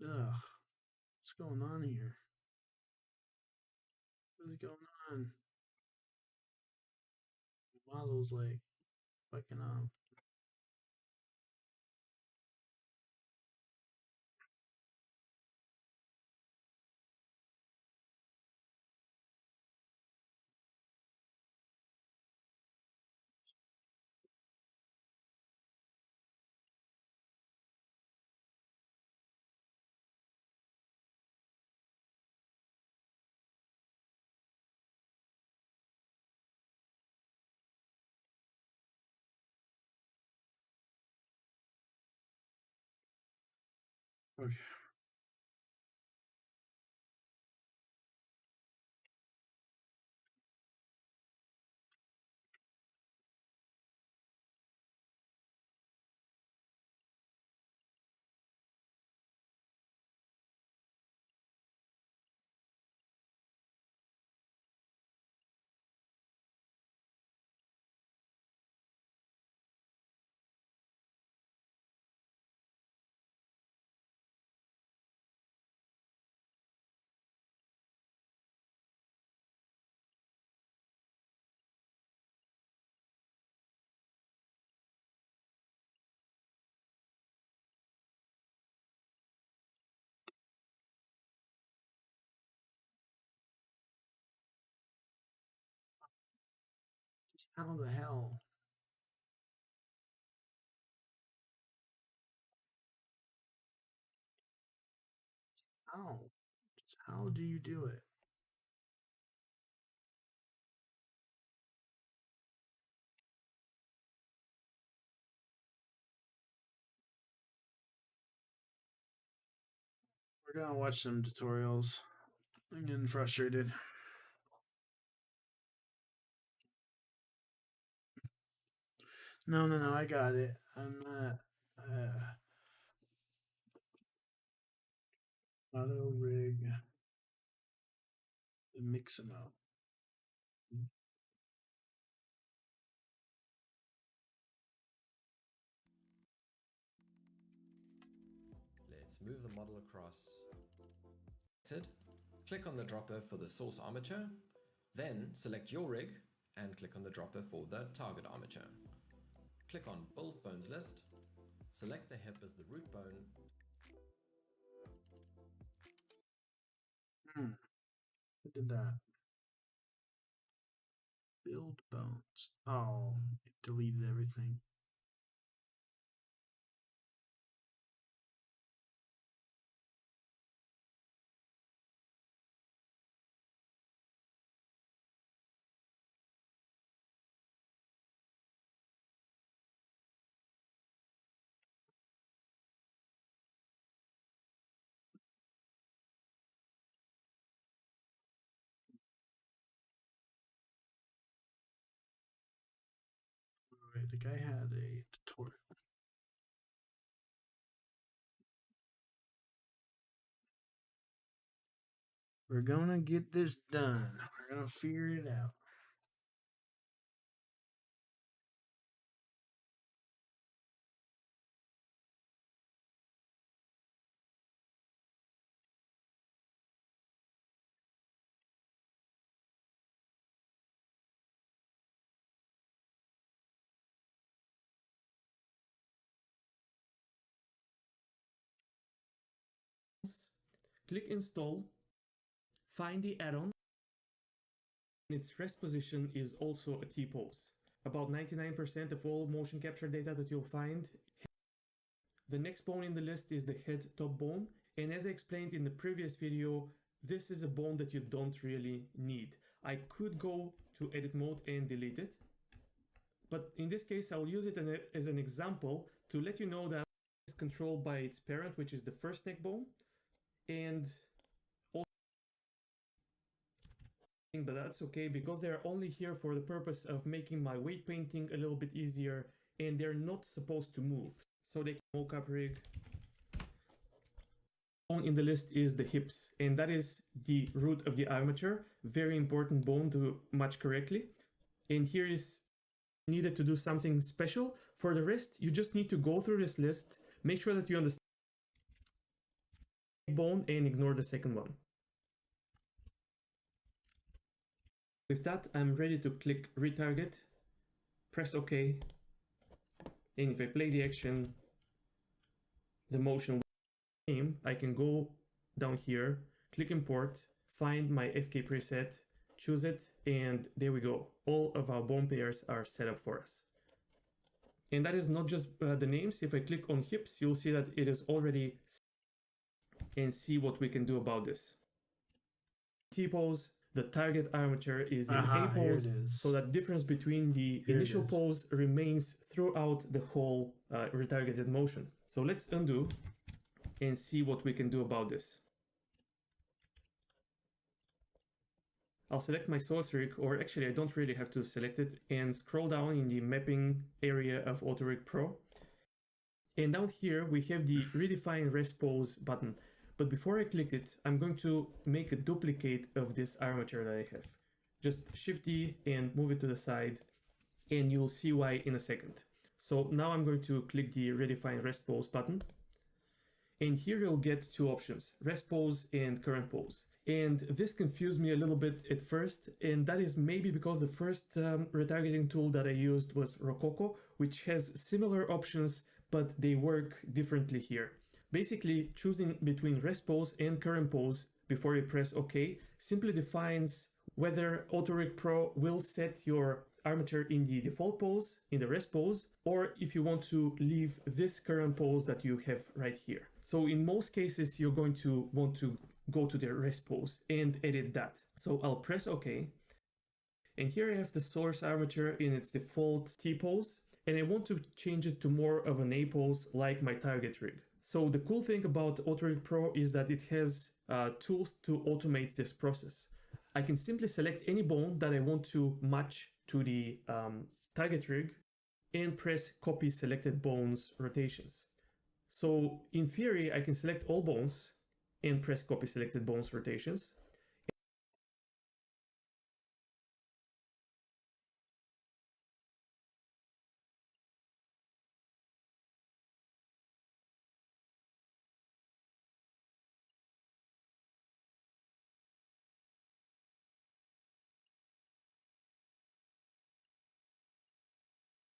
A: Ugh, what's going on here? What is going on? The model's like fucking up. Okay. Just how the hell? How? Just how do you do it? We're gonna watch some tutorials. I'm getting frustrated. No, I got it. I'm not. Auto rig. Mix them up.
I: Let's move the model across. Click on the dropper for the source armature, then select your rig and click on the dropper for the target armature. Click on Build Bones List, select the hip as the root bone.
A: Who did that? Build bones. Oh, it deleted everything. Alright, the guy had a tutorial. We're gonna get this done. We're gonna figure it out.
J: Click install, find the add-on. Its rest position is also a T-pose. About 99% of all motion capture data that you'll find. The next bone in the list is the head top bone, and as I explained in the previous video, this is a bone that you don't really need. I could go to edit mode and delete it, but in this case I'll use it as an example to let you know that it's controlled by its parent, which is the first neck bone, and but that's okay because they're only here for the purpose of making my weight painting a little bit easier, and they're not supposed to move. So they can Mocap rig. Bone in the list is the hips, and that is the root of the armature. Very important bone to match correctly. And here is needed to do something special. For the rest, you just need to go through this list, make sure that you understand bone and ignore the second one. With that, I'm ready to click retarget, press OK, and if I play the action, the motion game, I can go down here, click import, find my FK preset, choose it, and there we go. All of our bone pairs are set up for us. And that is not just the names. If I click on hips, you'll see that it is already and see what we can do about this. T-pose. The target armature is in A pose, so that difference between the initial pose remains throughout the whole retargeted motion. So let's undo, and see what we can do about this. I'll select my source rig, or actually I don't really have to select it, and scroll down in the mapping area of AutoRig Pro. And down here we have the redefine rest pose button. But before I click it, I'm going to make a duplicate of this armature that I have. Just Shift D and move it to the side, and you'll see why in a second. So now I'm going to click the redefine rest pose button. And here you'll get two options, rest pose and current pose. And this confused me a little bit at first, and that is maybe because the first retargeting tool that I used was Rococo, which has similar options, but they work differently here. Basically, choosing between rest pose and current pose before you press OK simply defines whether AutoRig Pro will set your armature in the default pose, in the rest pose, or if you want to leave this current pose that you have right here. So in most cases, you're going to want to go to the rest pose and edit that. So I'll press OK. And here I have the source armature in its default T pose, and I want to change it to more of an A pose like my target rig. So the cool thing about AutoRig Pro is that it has tools to automate this process. I can simply select any bone that I want to match to the target rig and press copy selected bones rotations. So in theory, I can select all bones and press copy selected bones rotations.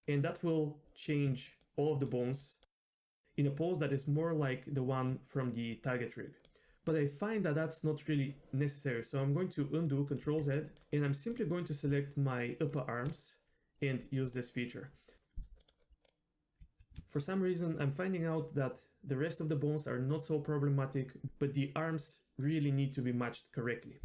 J: And that will change all of the bones in a pose that is more like the one from the target rig. But I find that that's not really necessary. So I'm going to undo Ctrl Z, and I'm simply going to select my upper arms and use this feature. For some reason, I'm finding out that the rest of the bones are not so problematic, but the arms really need to be matched correctly.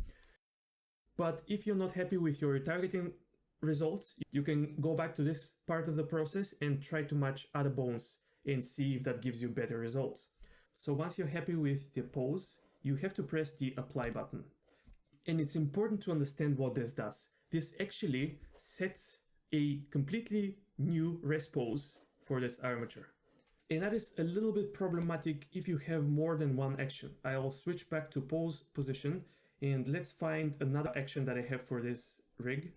J: But if you're not happy with your retargeting results, you can go back to this part of the process and try to match other bones and see if that gives you better results. So once you're happy with the pose, you have to press the apply button. And it's important to understand what this does. This actually sets a completely new rest pose for this armature. And that is a little bit problematic if you have more than one action. I'll switch back to pose position, and let's find another action that I have for this rig.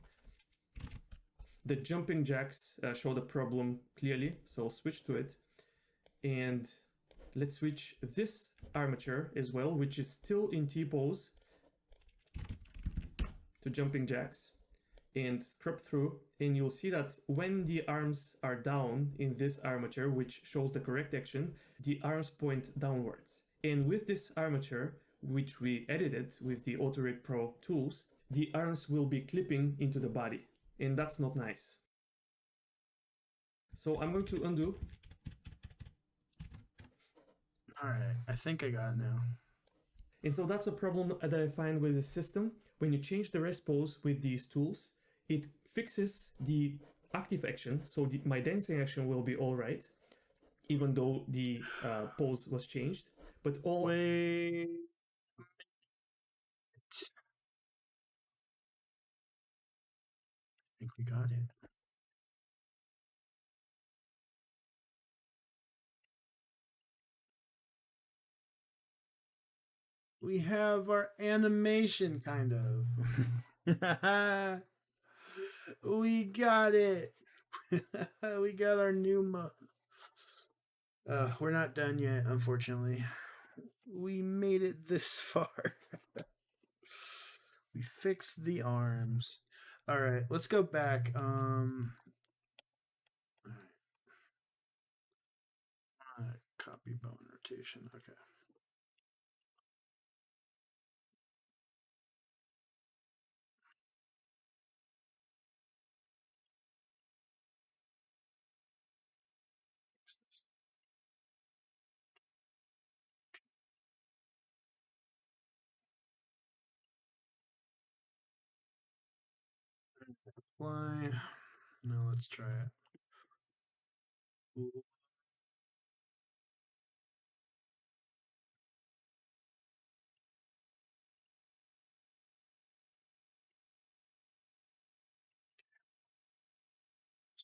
J: The jumping jacks show the problem clearly, so I'll switch to it. And let's switch this armature as well, which is still in T-pose, to jumping jacks, and scrub through, and you'll see that when the arms are down in this armature, which shows the correct action, the arms point downwards. And with this armature, which we edited with the AutoRig Pro tools, the arms will be clipping into the body, and that's not nice. So I'm going to undo.
A: Alright, I think I got it now.
J: And so that's a problem that I find with the system. When you change the rest pose with these tools, it fixes the active action, so my dancing action will be all right, even though the pose was changed. But all...
A: Wait. I think we got it. We have our animation, kind of. We got it. We got our new we're not done yet, unfortunately. We made it this far. We fixed the arms. All right, let's go back. Copy bone rotation. Okay. Apply. Now let's try it. Ooh.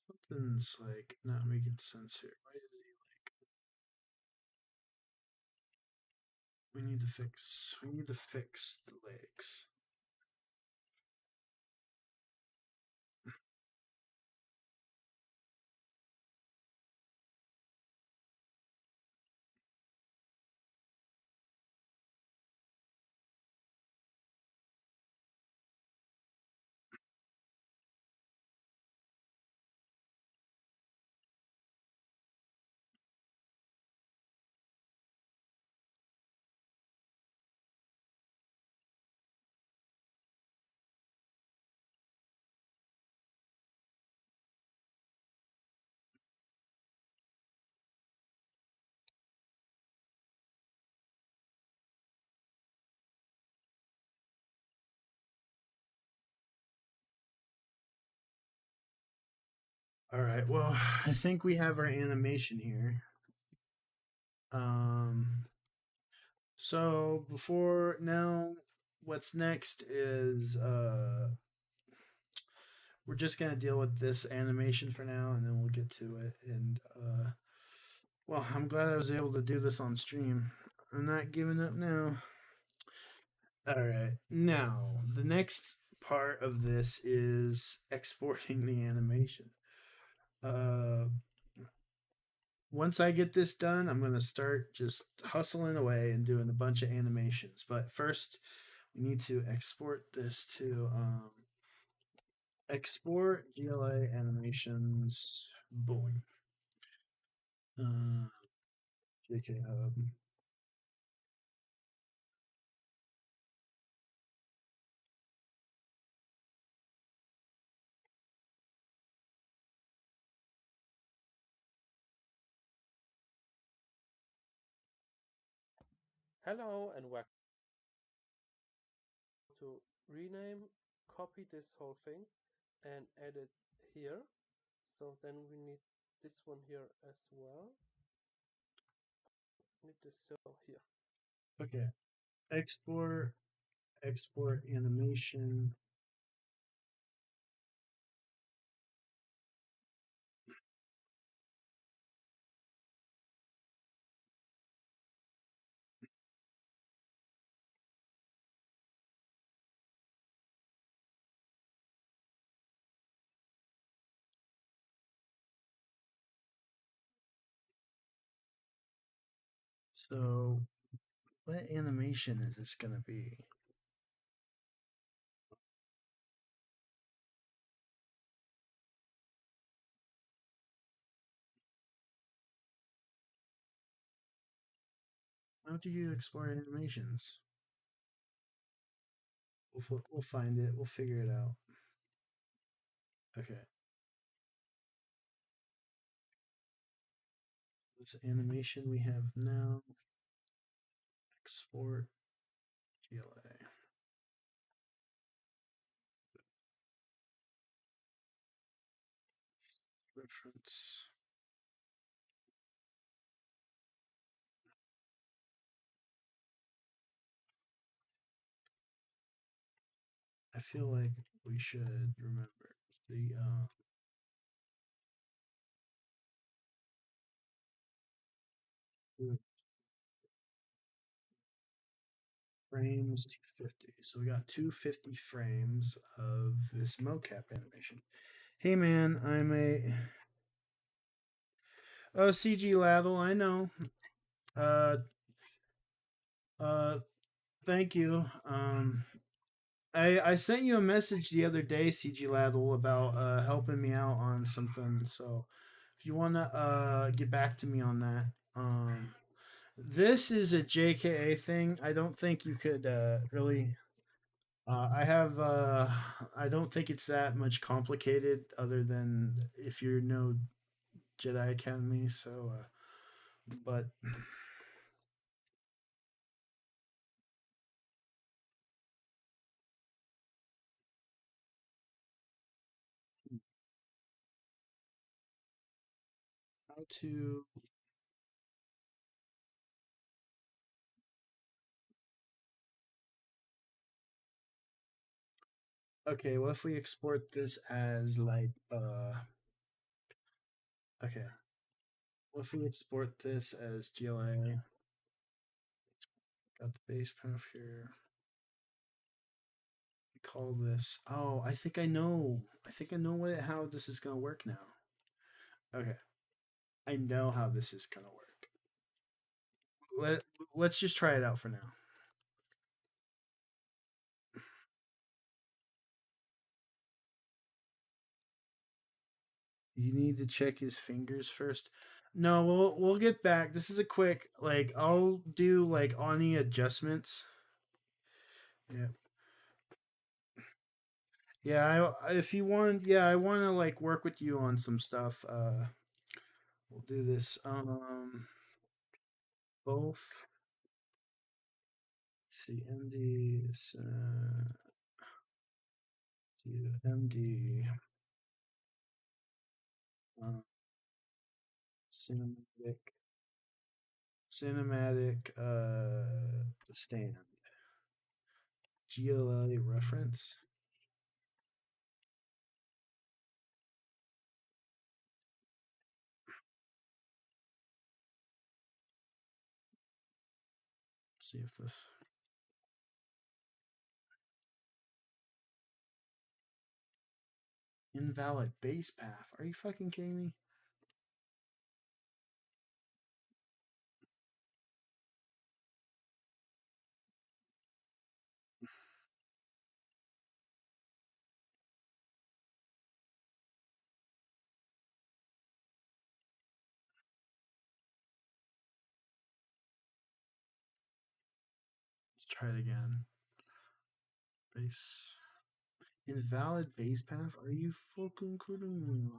A: Something's like not making sense here. Why is he like? We need to fix. We need to fix the legs. All right. Well, I think we have our animation here. So before now, what's next is we're just gonna deal with this animation for now, and then we'll get to it. And well, I'm glad I was able to do this on stream. I'm not giving up now. All right, now the next part of this is exporting the animation. Uh, Once I get this done, I'm gonna start just hustling away and doing a bunch of animations. But first, we need to export this to export GLA animations. Boom. JK Hub.
K: Hello and welcome to rename, copy this whole thing and add it here. So then we need this one here as well. Need this so here.
A: Okay. Export animation. So, what animation is this gonna be? How do you export animations? We'll find it. We'll figure it out. Okay. This animation we have now. Export GLA. Reference. I feel like we should remember the frames 250. So we got 250 frames of this mocap animation. Hey man, I'm a CG Laddle, I know. Uh uh thank you. I sent you a message the other day, CG Laddle, about helping me out on something. So if you wanna get back to me on that. This is a JKA thing. I don't think you could really I have I don't think it's that much complicated other than if you know Jedi Academy, so but how to okay, what if we export this as like Okay. What if we export this as GLA? Got the base path here. We call this. Oh, I think I know. I think I know how this is gonna work now. Okay. I know how this is gonna work. Let's just try it out for now. You need to check his fingers first. No, we'll get back. This is a quick I'll do any adjustments. Yeah. Yeah, if you want, yeah, I want to work with you on some stuff. We'll do this both. Let's see, MD do MD uh, cinematic stand GLA reference. See if this invalid base path. Are you fucking kidding me? Let's try it again. Base invalid base path. Are you fucking kidding me?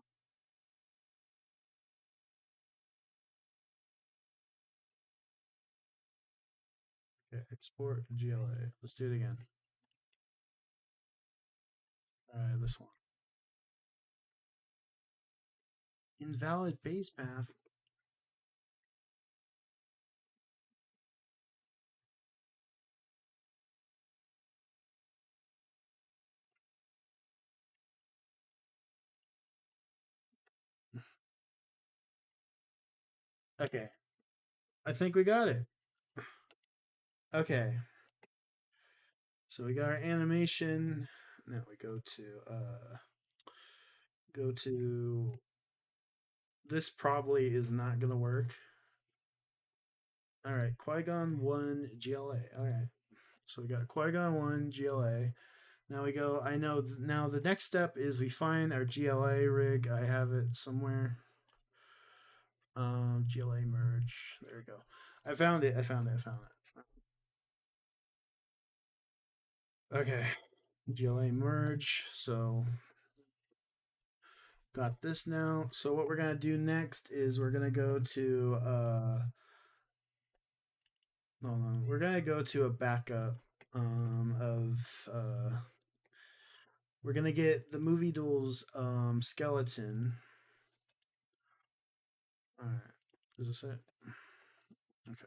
A: Okay, export GLA. Let's do it again. All right, this one. Invalid base path. Okay, I think we got it. Okay, so we got our animation. Now we go to this probably is not gonna work. All right, Qui-Gon 1 GLA. All right, so we got Qui-Gon 1 GLA. Now we go. I know. Now the next step is we find our GLA rig. I have it somewhere. GLA merge. There we go. I found it. I found it. I found it. Okay. GLA merge. So got this now. So what we're gonna do next is we're gonna go to hold on. We're gonna go to a backup of we're gonna get the movie duels skeleton. Alright. Is this it? Okay.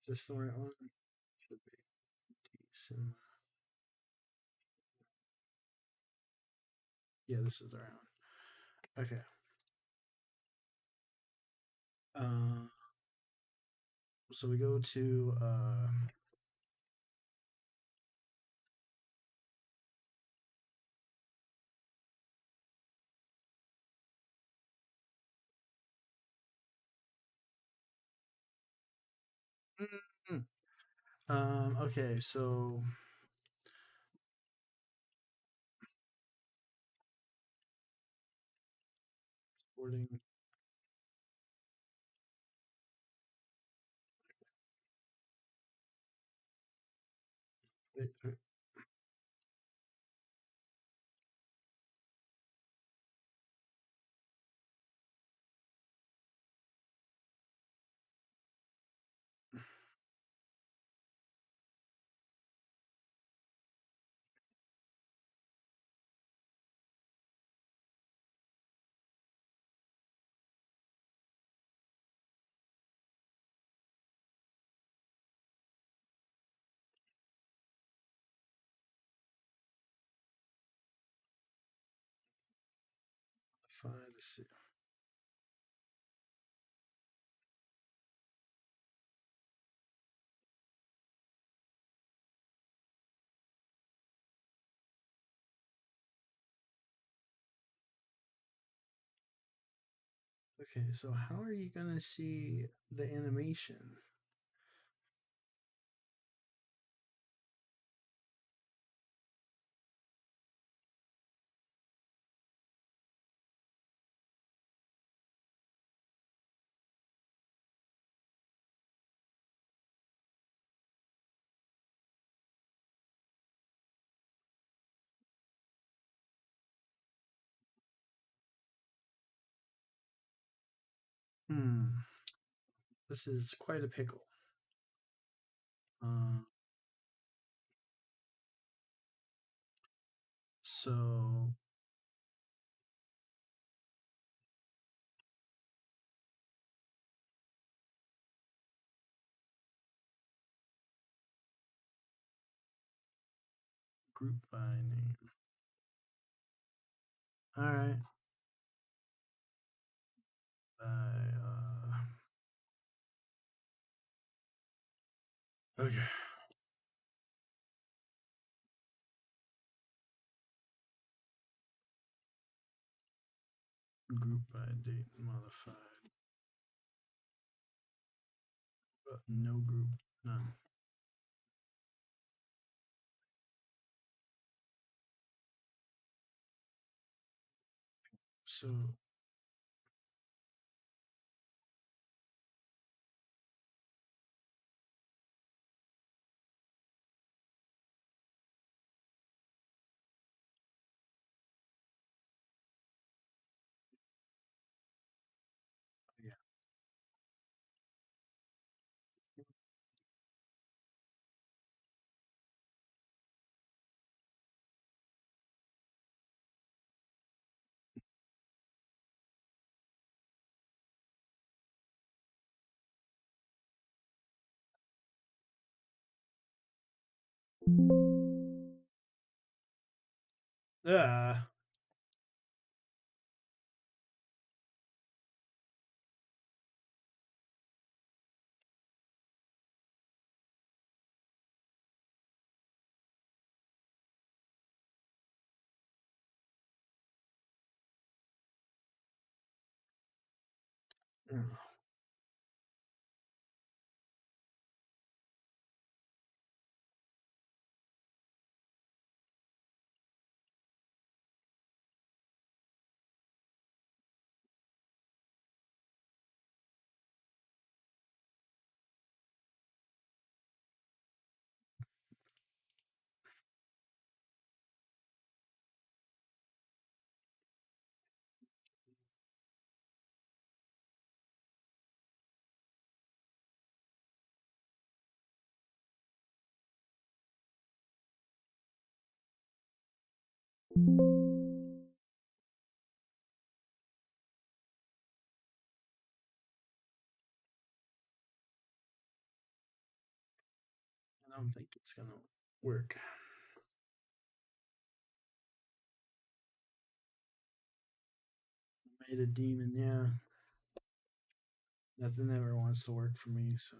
A: Is this the right one? Should be. Cinema. Yeah, this is the right one. Okay. So we go to okay, so sporting. Wait. modify the. Okay, so how are you gonna see the animation? This is quite a pickle. So group by name. All right. Okay. Group by date modified. But no group, none. So yeah. Yeah. I don't think it's gonna work. Made a demon, yeah. Nothing ever wants to work for me, so.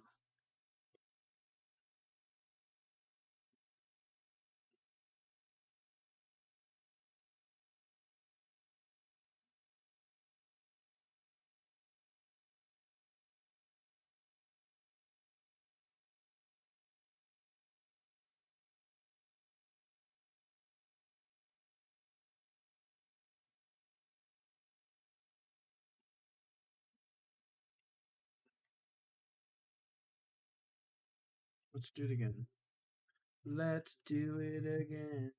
A: Let's do it again. Let's do it again.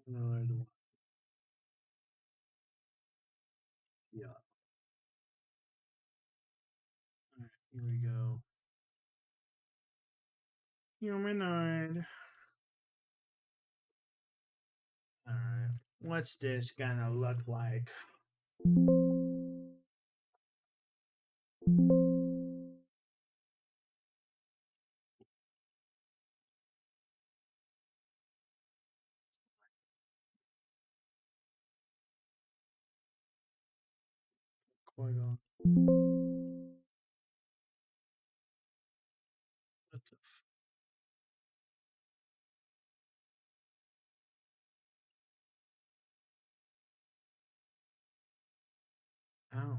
A: No, I don't. Yeah. Alright, here we go. Humanoid. Alright. What's this gonna look like? Qui-Gon. What the Ow.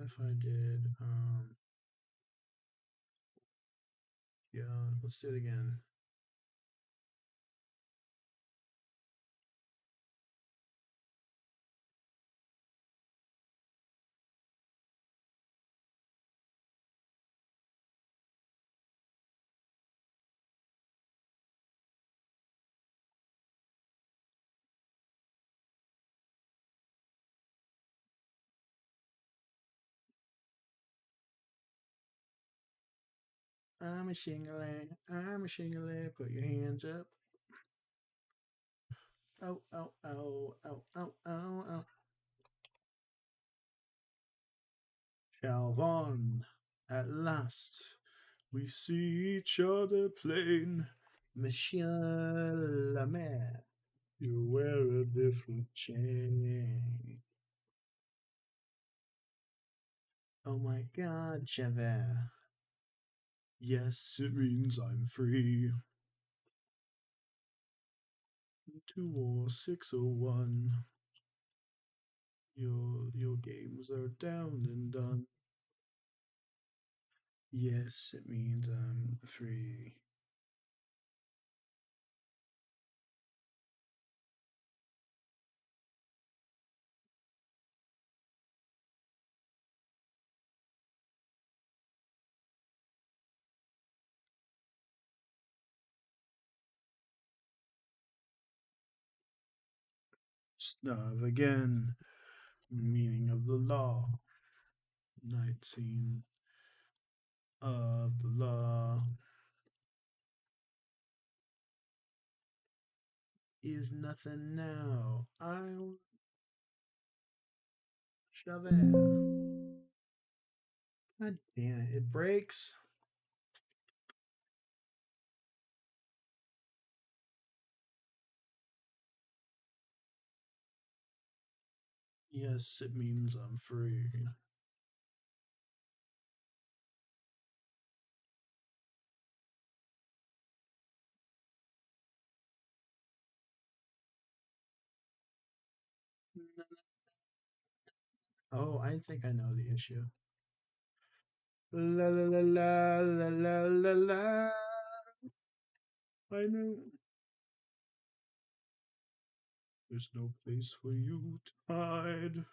A: If I did, yeah, let's do it again. I'm a shingly, put your hands up. Oh, oh, oh, oh, oh, oh, oh. Shalvan, at last, we see each other plain. Monsieur la Maire, you wear a different chain. Oh my god, Javert. Yes, it means I'm free. 2 or 601. Your games are down and done. Yes, it means I'm free. Snub again. Meaning of the law. Night scene of the law is nothing now. I'll shove it. God damn it, it breaks. Yes, it means I'm free. Oh, I think I know the issue. La la la la la la la la. I know. There's no place for you to hide.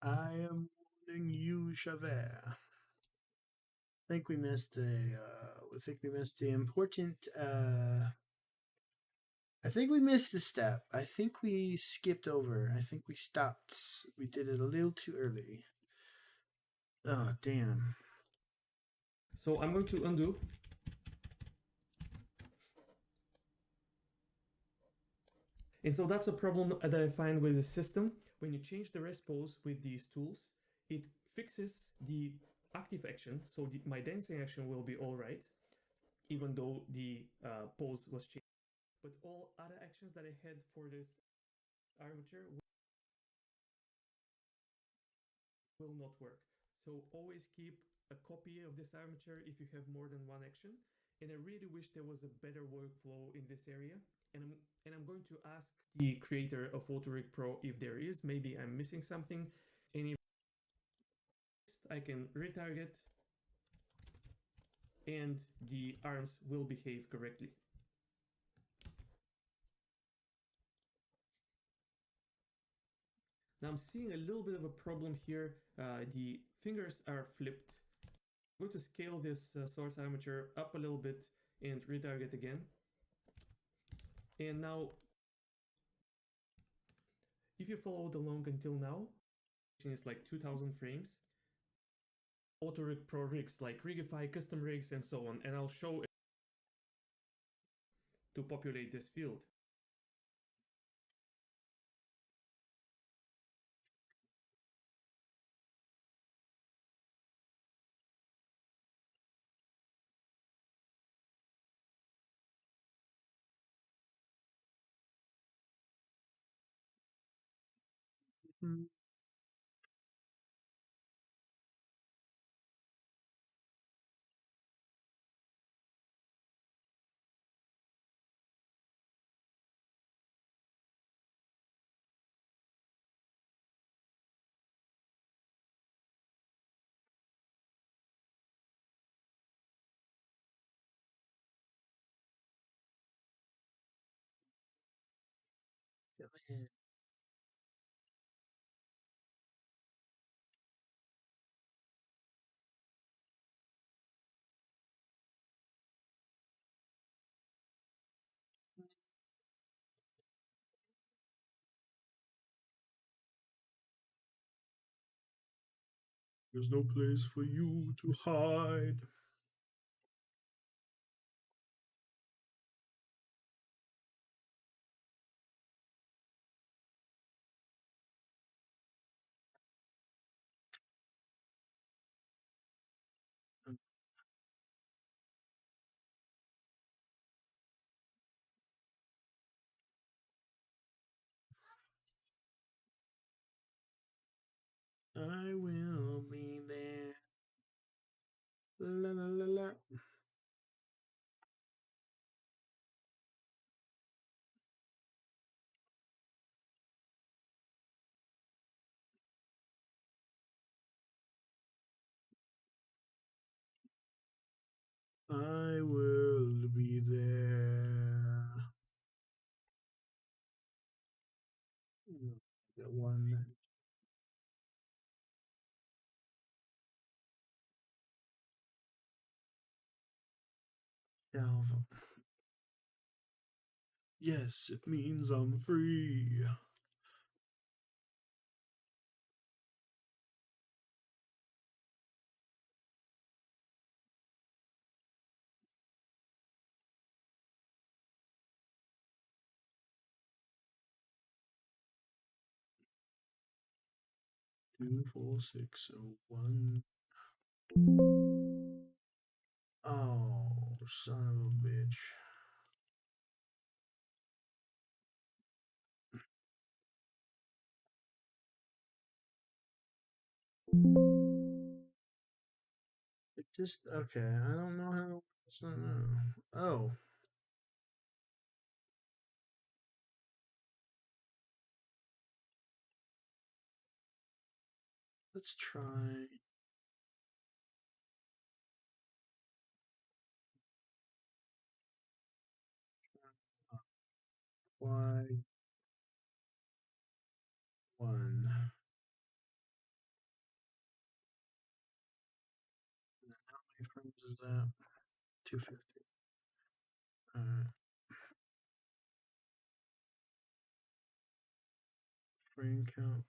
A: I am warning you, Javert. I think we missed a. I think we missed the important I think we missed a step. I think we skipped over. I think we stopped. We did it a little too early. Oh, damn.
J: So I'm going to undo. And so that's a problem that I find with the system. When you change the rest pose with these tools, it fixes the active action. So my dancing action will be all right, even though the pose was changed. But all other actions that I had for this armature will not work. So always keep a copy of this armature if you have more than one action. And I really wish there was a better workflow in this area. And I'm going to ask the creator of AutoRig Pro if there is. Maybe I'm missing something. And if I can retarget and the arms will behave correctly. Now I'm seeing a little bit of a problem here. The fingers are flipped. I'm going to scale this source armature up a little bit and retarget again. And now, if you followed along until now, it's like 2000 frames. AutoRig Pro rigs like Rigify, custom rigs, and so on. And I'll show it to populate this field.
A: Mm. Go ahead. There's no place for you to hide. I will be there. La la la la. I will be there. Get one shelf. Yes, it means I'm free. Two, 4, 6, 1. Oh, son of a bitch. It just okay. I don't know how. It's not, oh, let's try. Y1. How many frames is that? 250. Alright. Frame count.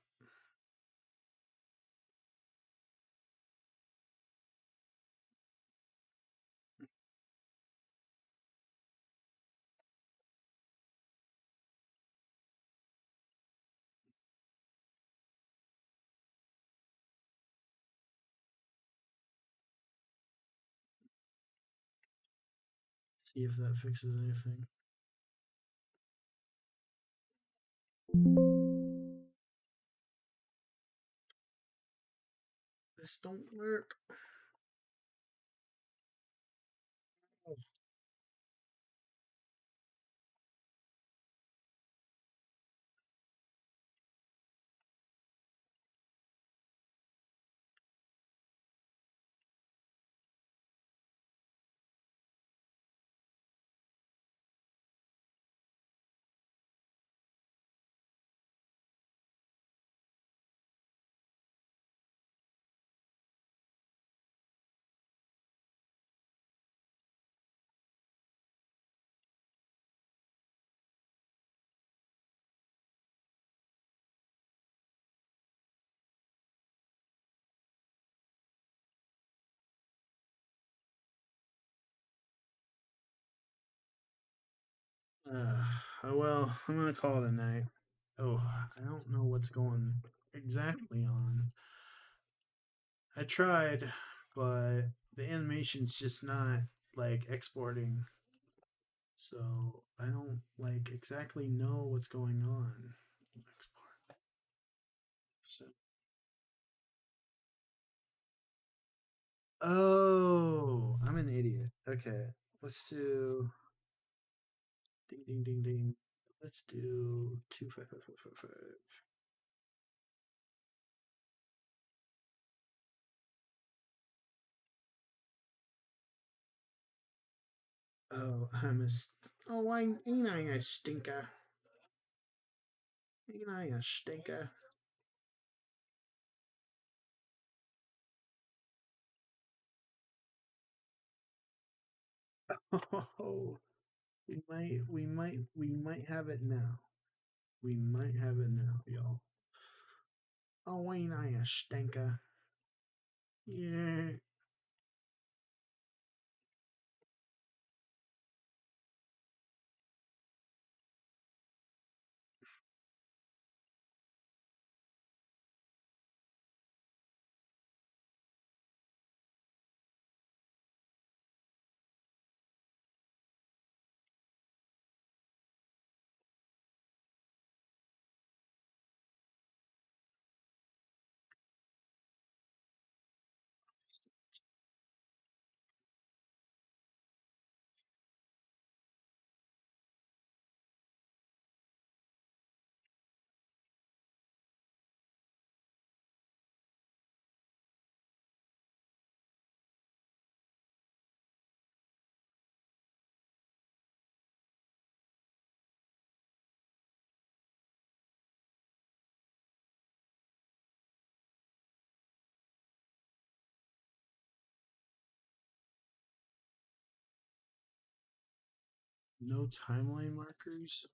A: See if that fixes anything. This don't work. Oh well, I'm gonna call it a night. Oh, I don't know what's going exactly on. I tried, but the animation's just not like exporting. So I don't like exactly know what's going on. Export. So, oh, I'm an idiot. Okay, let's do ding ding ding ding. Let's do 25555. Oh, oh, ain't I a stinker? Ain't I a stinker? Oh, we might have it now. We might have it now, y'all. Oh, ain't I a stinker? Yeah. No timeline markers?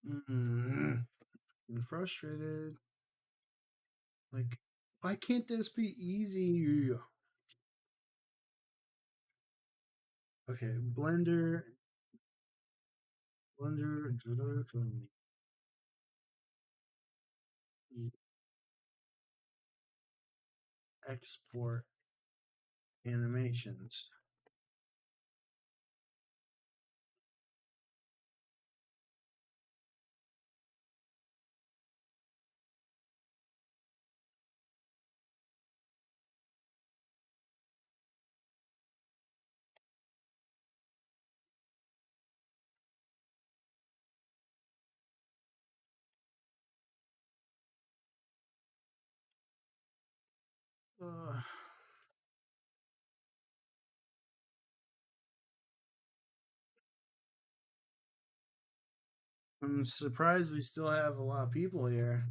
A: I'm frustrated. Like, why can't this be easy? Okay, Blender, export animations. Uh, I'm surprised we still have a lot of people here.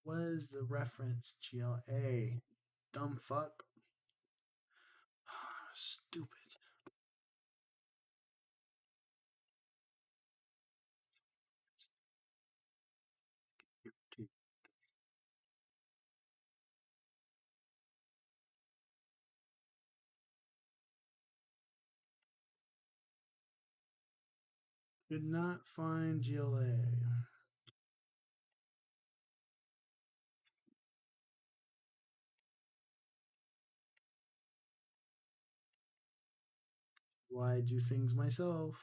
A: What is the reference? GLA. Dumb fuck. Stupid. Could not find GLA. Why do things myself?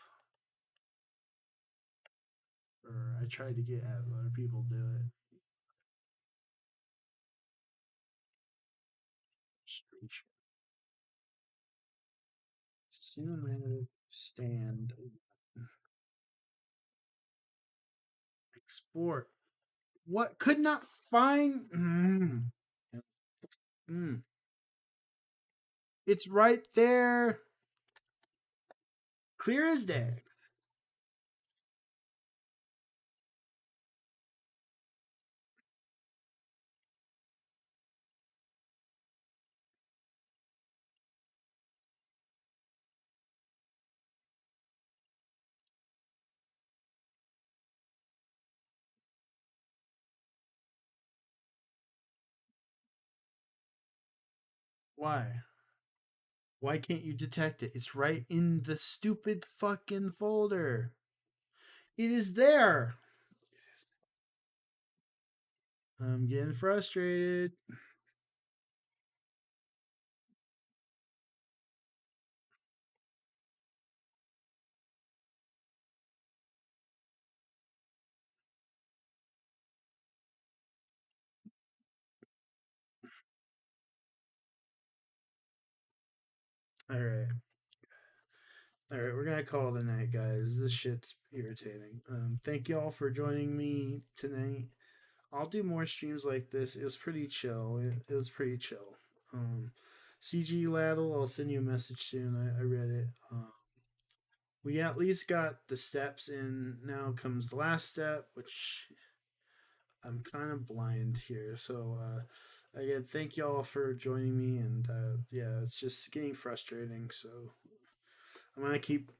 A: Or I tried to get have other people do it. Cinematic stand. Export. What? Could not find. It's right there. Clear as day. Why? Why can't you detect it? It's right in the stupid fucking folder. It is there. I'm getting frustrated. All right. All right, we're gonna call it a night, guys. This shit's irritating. Thank you all for joining me tonight. I'll do more streams like this. It was pretty chill. It was pretty chill. CG Laddle, I'll send you a message soon. I read it. We at least got the steps in. Now comes the last step, which I'm kind of blind here. So, again, thank y'all for joining me. And yeah, it's just getting frustrating. So, I'm going to keep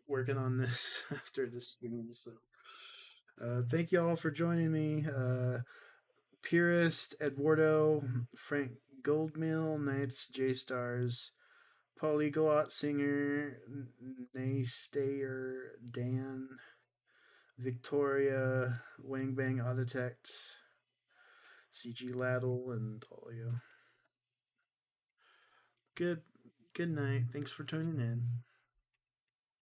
A: working on this after this stream. So, thank y'all for joining me. Purist, Eduardo, Frank Goldmill, Knights, J Stars, Polyglot Singer, Naystayer, Dan, Victoria, Wang Bang Autotect, CG Laddle, and all you. Good night. Thanks for tuning in.